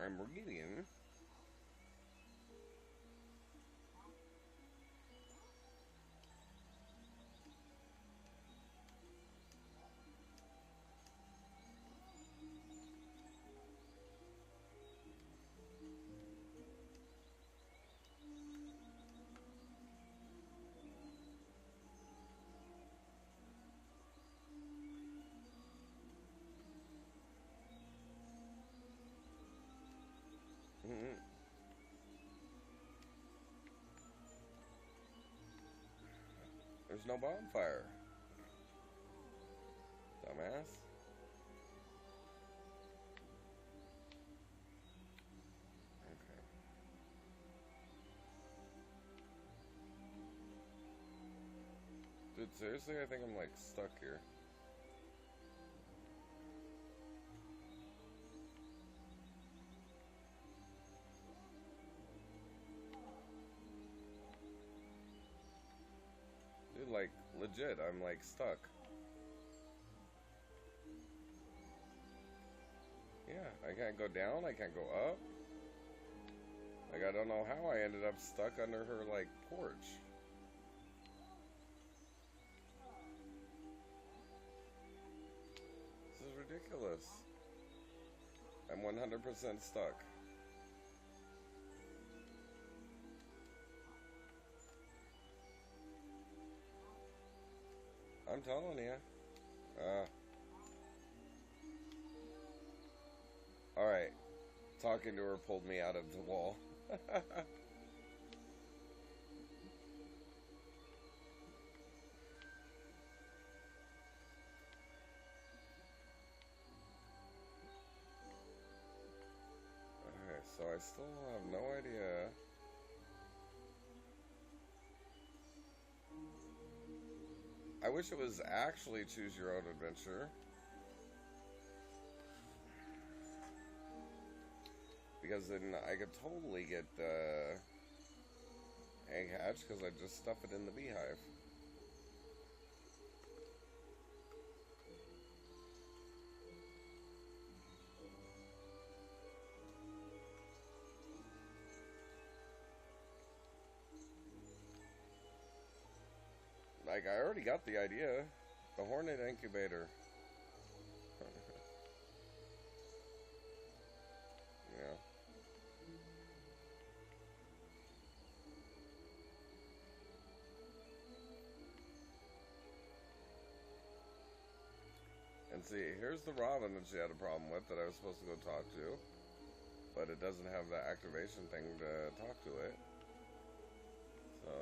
I'm reading. There's no bonfire. Dumbass. Okay. Dude, seriously, I think I'm like stuck here. Dude, like, legit, I'm like stuck. Yeah, I can't go down, I can't go up. Like, I don't know how I ended up stuck under her, like, porch. This is ridiculous. I'm 100% stuck. I'm telling you. Alright. Talking to her pulled me out of the wall. Okay, so I still have no idea. I wish it was actually choose your own adventure. Because then I could totally get the egg hatch because I just stuff it in the beehive. Like, I already got the idea. The hornet incubator. Yeah. And see, here's the robin that she had a problem with that I was supposed to go talk to. But it doesn't have the activation thing to talk to it. So...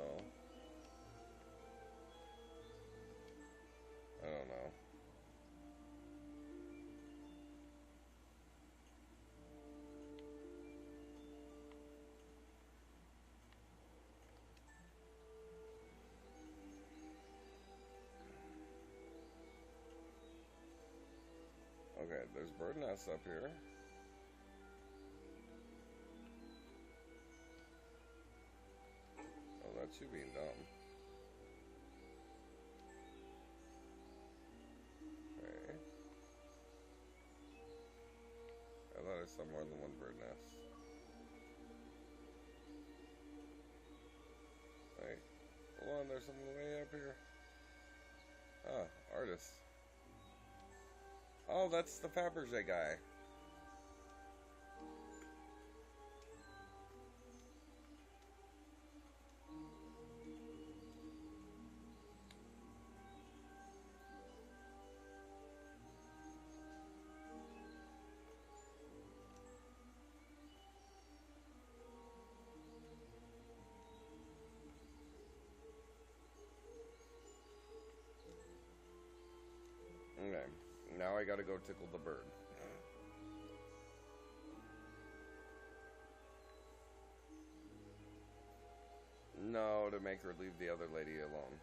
I don't know. Okay, there's bird nests up here. Oh, that's you being dumb. Okay. I thought I saw more than one bird nest. Wait, hold on, there's something way up here. Ah, artist. Oh, that's the Fabergé guy. Okay, now I gotta go tickle the bird. No, to make her leave the other lady alone.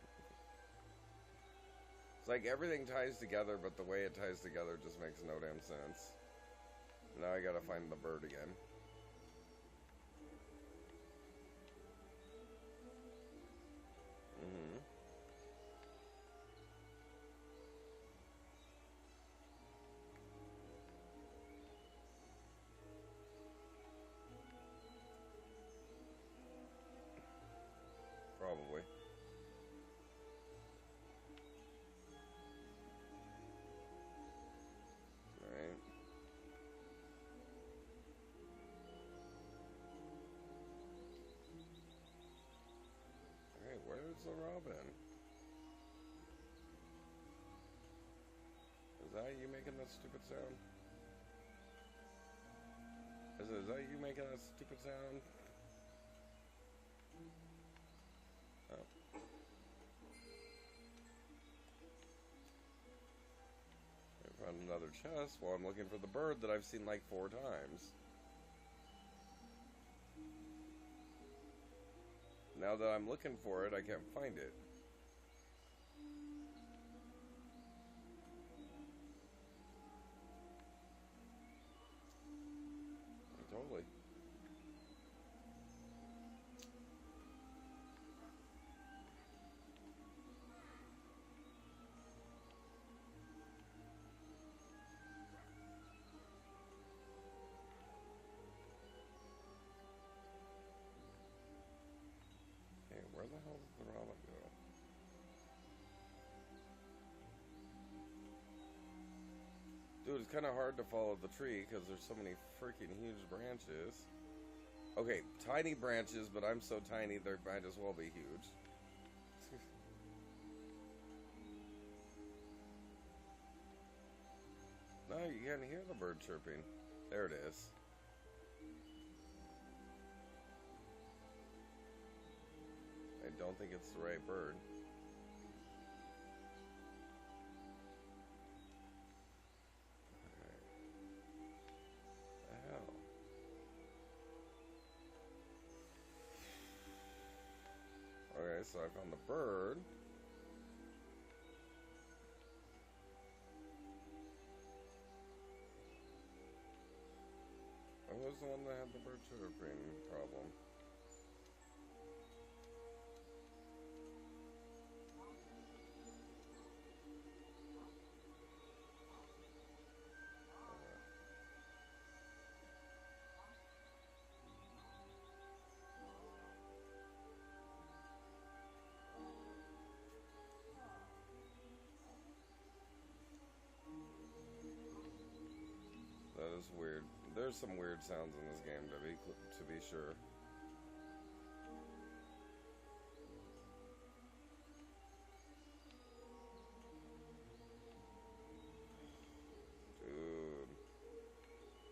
It's like everything ties together, but the way it ties together just makes no damn sense. Now I gotta find the bird again. hell's a robin? Is that you making that stupid sound? Is that you making that stupid sound? Oh. I found another chest while I'm looking for the bird that I've seen like 4 times. Now that I'm looking for it, I can't find it. Totally. Hey, where the hell did the rabbit go? Dude, it's kind of hard to follow the tree because there's so many freaking huge branches. Okay, tiny branches, but I'm so tiny they might as well be huge. No, you can't hear the bird chirping. There it is. I don't think it's the right bird. Okay, so I found the bird. What was the one that had the bird chirping problem? That is weird. There's some weird sounds in this game to be sure. Dude,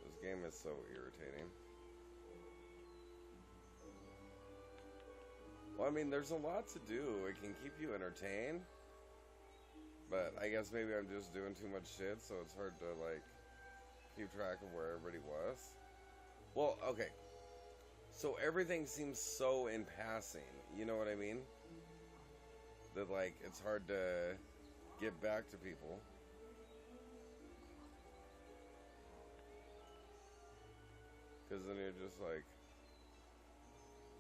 this game is so irritating. Well, I mean, there's a lot to do. It can keep you entertained, but I guess maybe I'm just doing too much shit, so it's hard to like keep track of where everybody was. Well, okay. So everything seems so in passing. You know what I mean? That like it's hard to get back to people. Because then you're just like,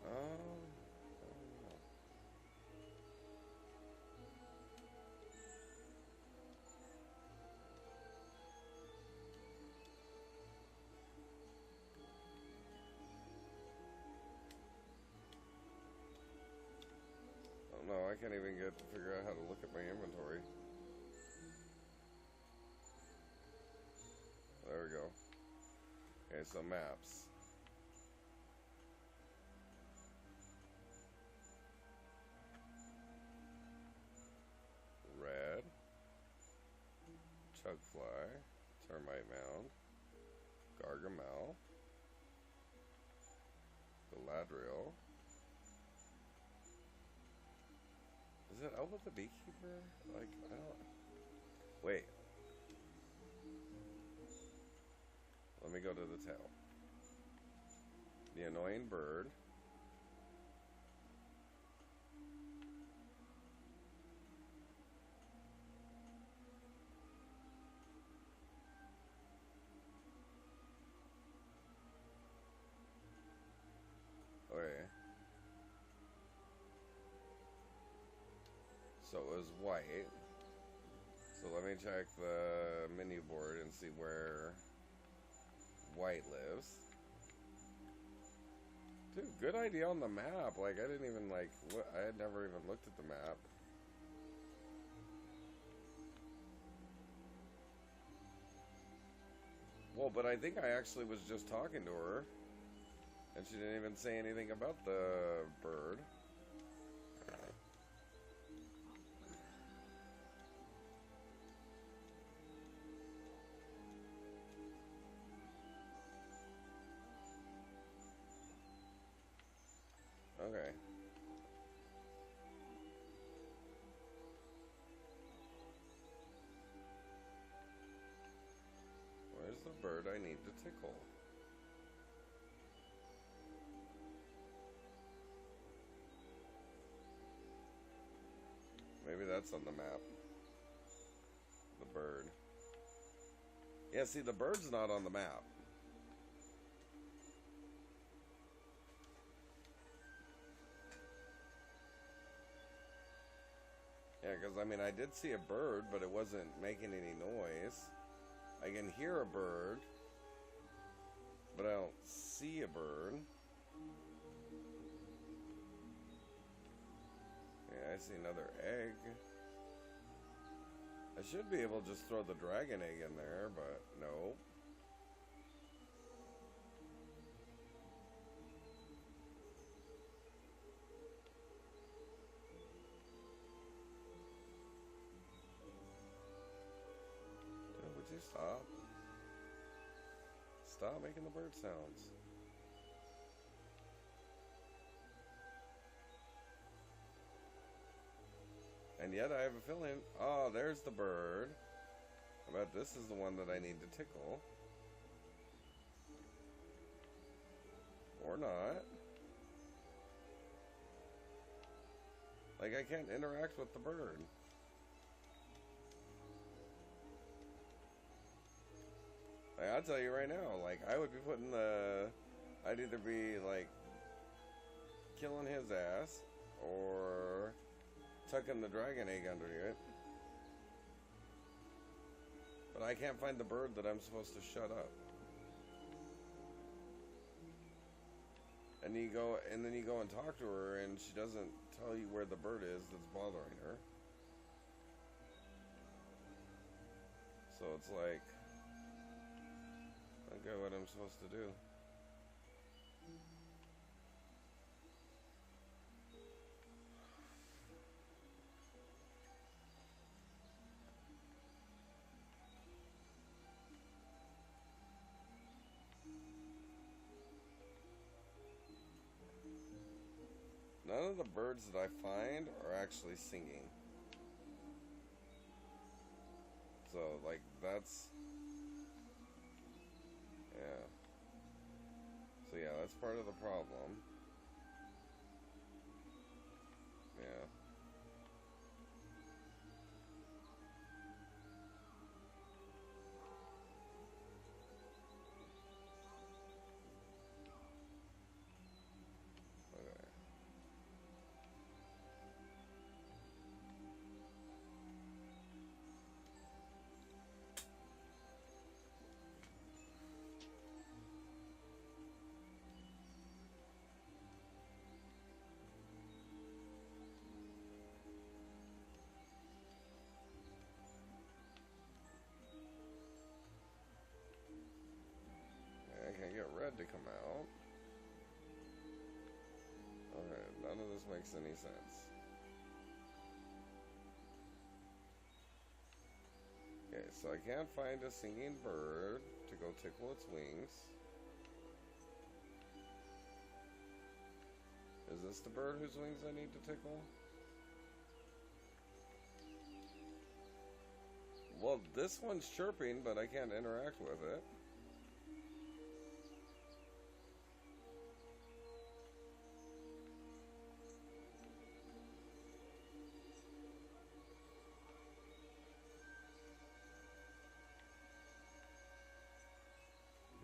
oh. No, I can't even figure out how to look at my inventory. There we go. Okay, so maps. Red. Chugfly. Termite Mound. Gargamel. Galadriel. Is it Elba the Beekeeper? Like, I don't... Wait. Let me go to the tail. The Annoying Bird. Okay. So it was white. So let me check the menu board and see where white lives. Dude, good idea on the map. Like, I didn't even, like, I had never even looked at the map. Well, but I think I actually was just talking to her, and she didn't even say anything about the bird. bird I need to tickle? Maybe that's on the map. The bird. Yeah, see, the bird's not on the map. Yeah, because, I mean, I did see a bird, but it wasn't making any noise. I can hear a bird, but I don't see a bird. Yeah, I see another egg. I should be able to just throw the dragon egg in there, but no. Would you stop? Stop making the bird sounds. And yet I have a feeling, oh, there's the bird. I bet this is the one that I need to tickle. Or not. Like, I can't interact with the bird. Like, I'll tell you right now, like, I would be putting the... I'd either be, like, killing his ass, or tucking the dragon egg under it. But I can't find the bird that I'm supposed to shut up. And you go, and then you go and talk to her, and she doesn't tell you where the bird is that's bothering her. So it's like, okay, what I'm supposed to do. None of the birds that I find are actually singing. So, like, that's... Yeah. So, yeah, that's part of the problem. Yeah. I can't get red to come out. Okay, none of this makes any sense. Okay, so I can't find a singing bird to go tickle its wings. Is this the bird whose wings I need to tickle? Well, this one's chirping, but I can't interact with it.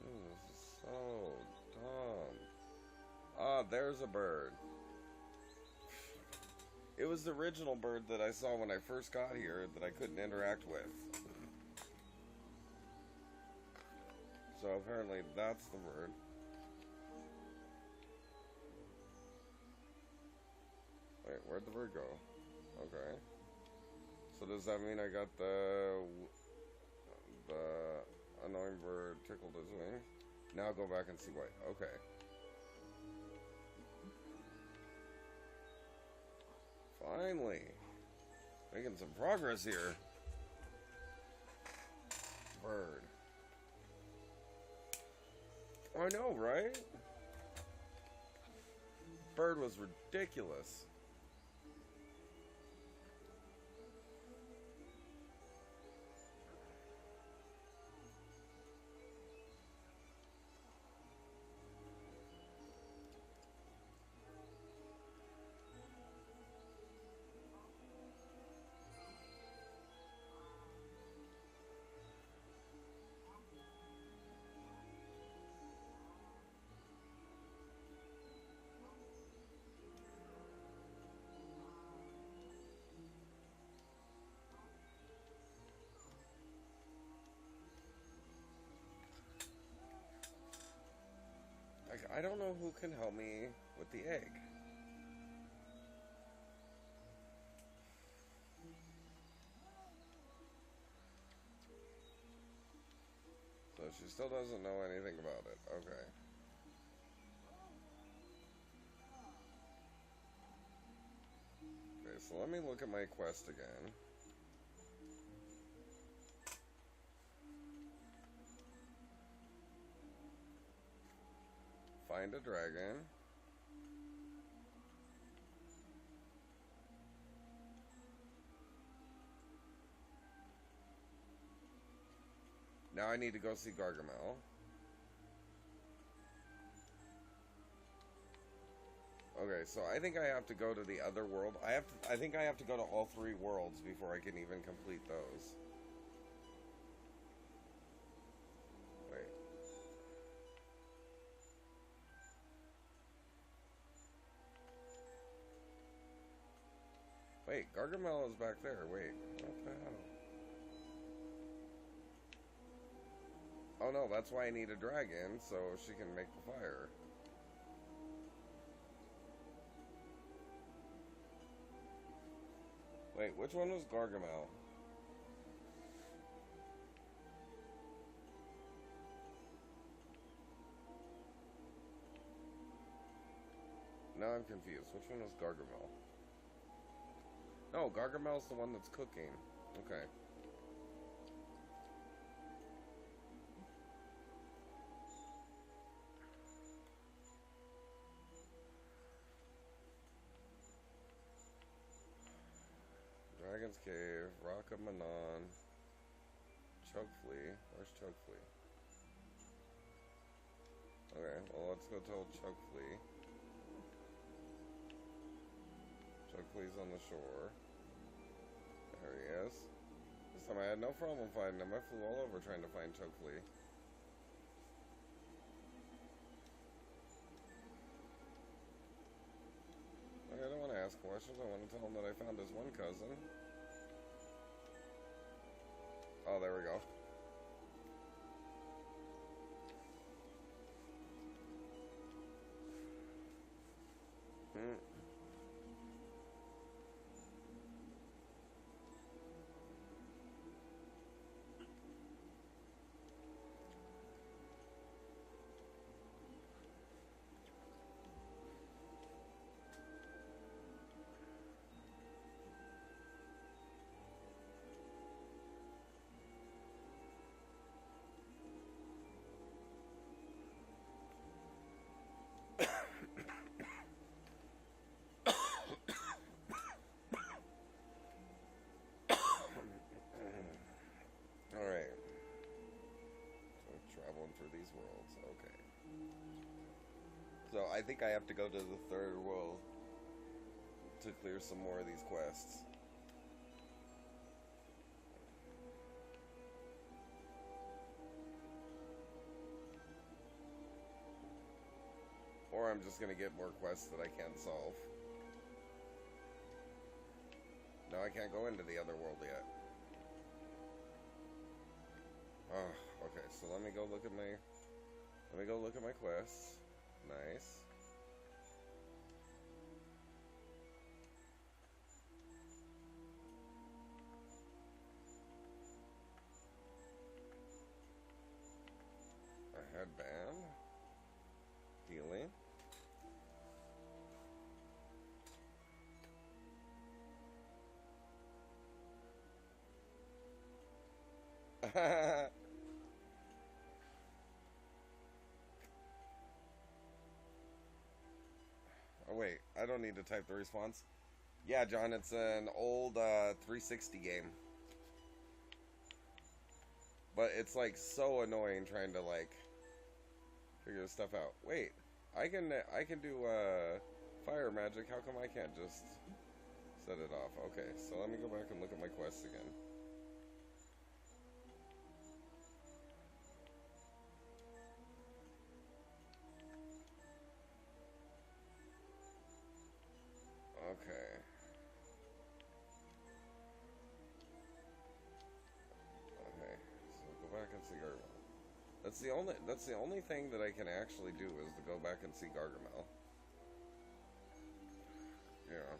This is so dumb. Ah, there's a bird. It was the original bird that I saw when I first got here that I couldn't interact with. So apparently that's the bird. Wait, where'd the bird go? Okay. So does that mean I got the annoying bird tickled his wing? Now go back and see why. Okay. Finally. Making some progress here. Bird. I know, right? Bird was ridiculous. I don't know who can help me with the egg. So she still doesn't know anything about it. Okay. Okay, so let me look at my quest again. Find a dragon. Now I need to go see Gargamel. Okay, so I think I have to go to the other world. I think I have to go to all 3 worlds before I can even complete those. Wait. Wait, Gargamel is back there. Wait, what the hell? Oh no, that's why I need a dragon, so she can make the fire. Wait, which one was Gargamel? Now I'm confused. Which one was Gargamel? No, Gargamel's the one that's cooking. Okay. Dragon's Cave, Rock of Manon, Chokeflea. Where's Chokeflea? Okay, well let's go tell Chokeflea. Chokeflea's on the shore. There he is. This time I had no problem finding him. I flew all over trying to find Chokeflea. Okay, I don't want to ask questions. I want to tell him that I found his one cousin. Oh, there we go. Worlds, okay. So I think I have to go to the 3rd world to clear some more of these quests. Or I'm just gonna get more quests that I can't solve. No, I can't go into the other world yet. Oh, okay, so let me go look at my quests. Nice. A headband. Healing. Oh wait, I don't need to type the response. Yeah, John, it's an old 360 game. But it's like so annoying trying to like figure stuff out. Wait, I can do fire magic. How come I can't just set it off? Okay, so let me go back and look at my quests again. Okay. Okay, so go back and see Gargamel. Let's That's the only thing that I can actually do is to go back and see Gargamel. Yeah.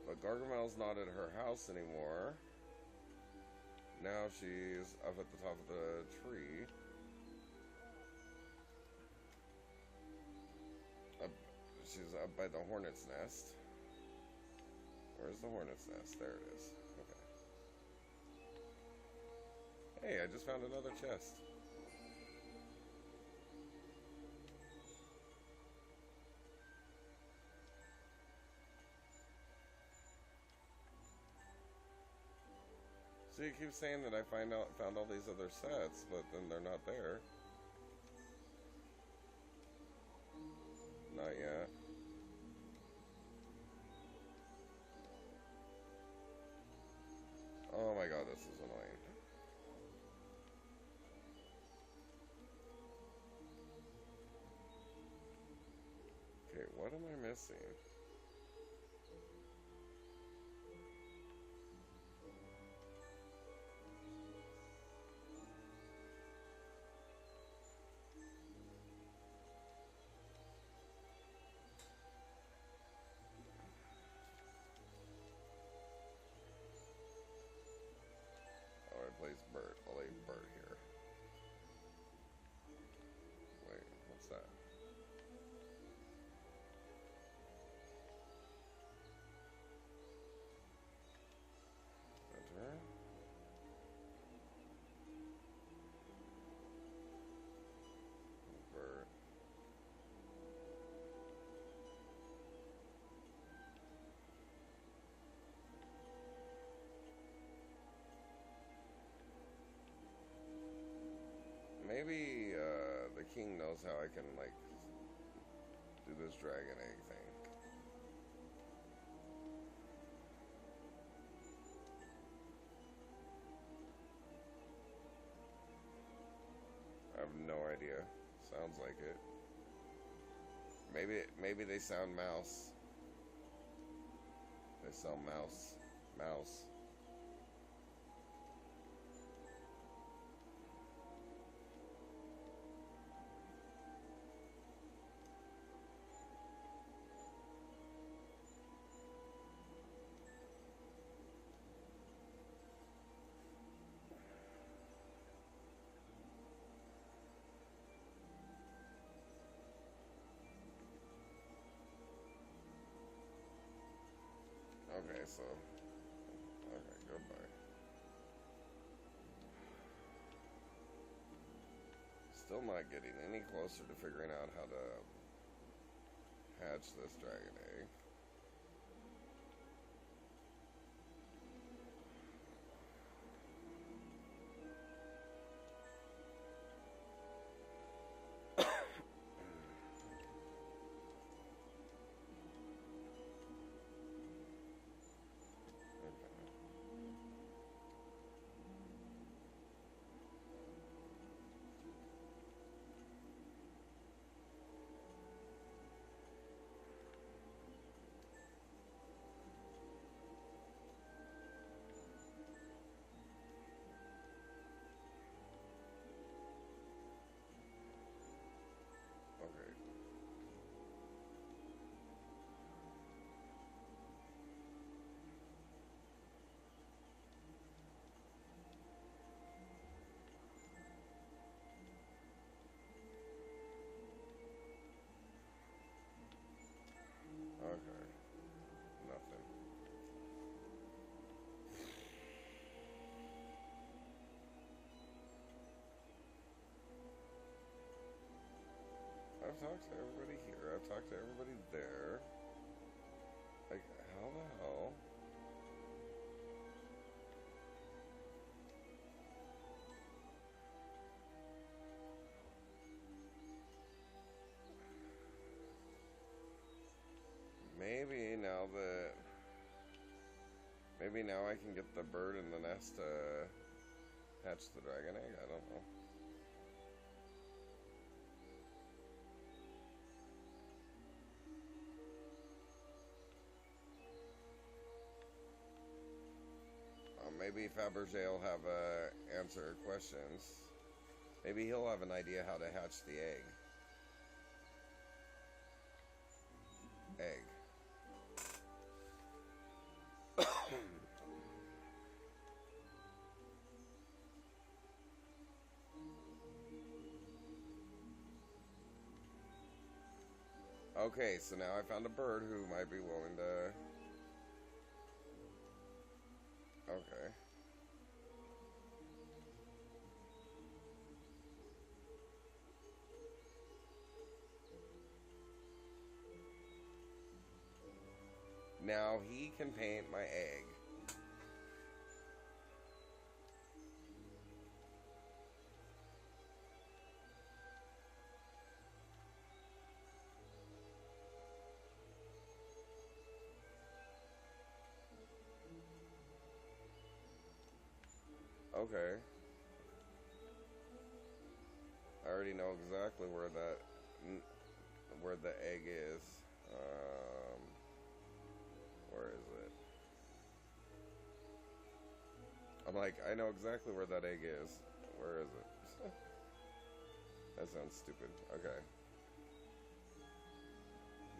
But Gargamel's not at her house anymore. Now she's up at the top of the tree. She's up by the hornet's nest. Where's the hornet's nest? There it is. Okay. Hey, I just found another chest. So you keep saying that I found all these other sets, but then they're not there. Not yet. Oh my god, this is annoying. Okay, what am I missing? Place Bert. I'll leave Bert here. Wait, what's that? Enter. Bert. Maybe the king knows how I can, like, do this dragon egg thing. I have no idea. Sounds like it. Maybe they sound mouse. They sound mouse. Mouse. Okay, so... Okay, goodbye. Still not getting any closer to figuring out how to hatch this dragon egg. Okay. Nothing. I've talked to everybody here. I've talked to everybody there. Like, how the hell? Maybe now that... Maybe now I can get the bird in the nest to hatch the dragon egg? I don't know. Maybe Fabergé will have answer questions. Maybe he'll have an idea how to hatch the egg. Okay, so now I found a bird who might be willing to... Okay. Now he can paint my egg. Okay. I already know exactly where the egg is. Where is it? I'm like, I know exactly where that egg is. Where is it? That sounds stupid. Okay.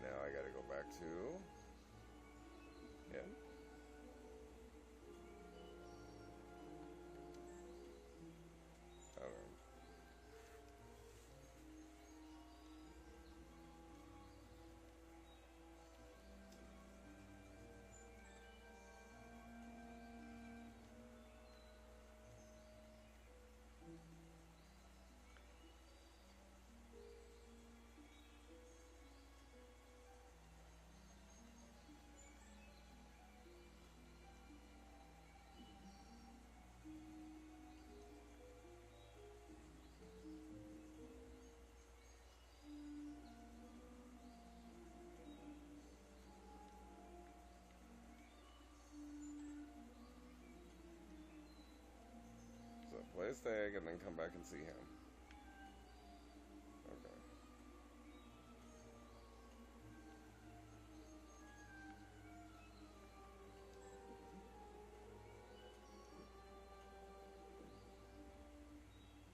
Now I gotta go back to... Yeah. I don't know. Place the egg and then come back and see him. Okay.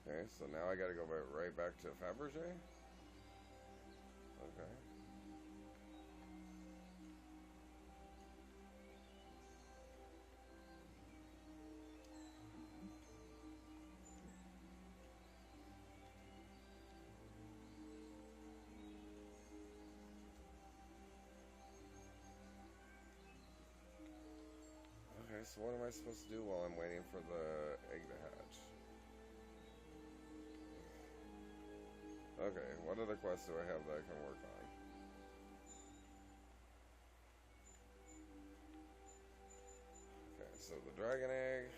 Okay, so now I gotta go right back to Fabergé? Okay. Okay, so what am I supposed to do while I'm waiting for the egg to hatch? Okay, what other quests do I have that I can work on? Okay, so the dragon egg,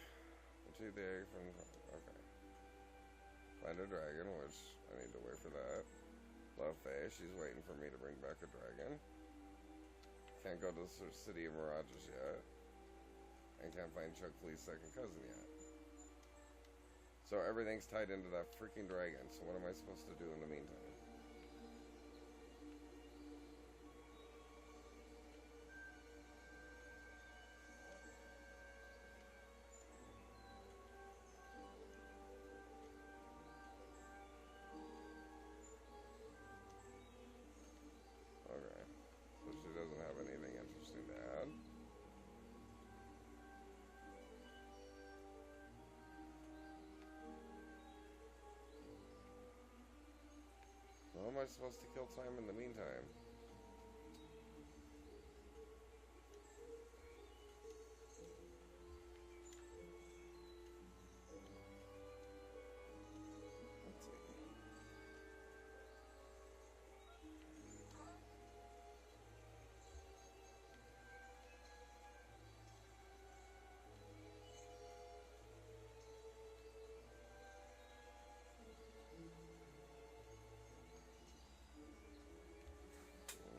retrieve the egg from... Okay. Find a dragon, which I need to wait for that. Love Faye, she's waiting for me to bring back a dragon. Can't go to the City of Mirages yet. And can't find Chuck Flea's second cousin yet. So everything's tied into that freaking dragon. So what am I supposed to do in the meantime? Okay. So she doesn't have anything interesting to add. How am I supposed to kill time in the meantime? Let's see.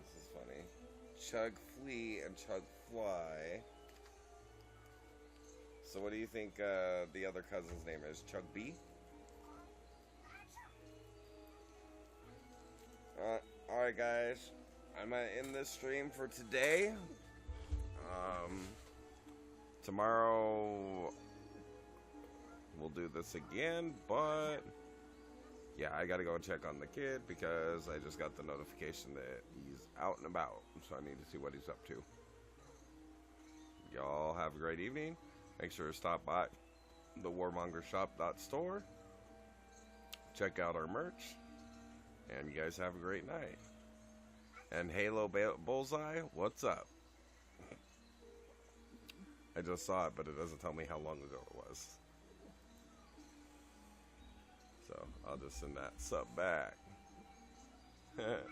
This is funny. Chug Flea and Chug Fly. So what do you think the other cousin's name is? Chug B? Alright guys, I'm gonna end this stream for today. Tomorrow we'll do this again, but yeah, I gotta go and check on the kid because I just got the notification that he's out and about. So I need to see what he's up to. Y'all have a great evening. Make sure to stop by the warmongershop.store. Check out our merch. And you guys have a great night. And Halo Bullseye, what's up? I just saw it, but it doesn't tell me how long ago it was. So I'll just send that sub back. Alright.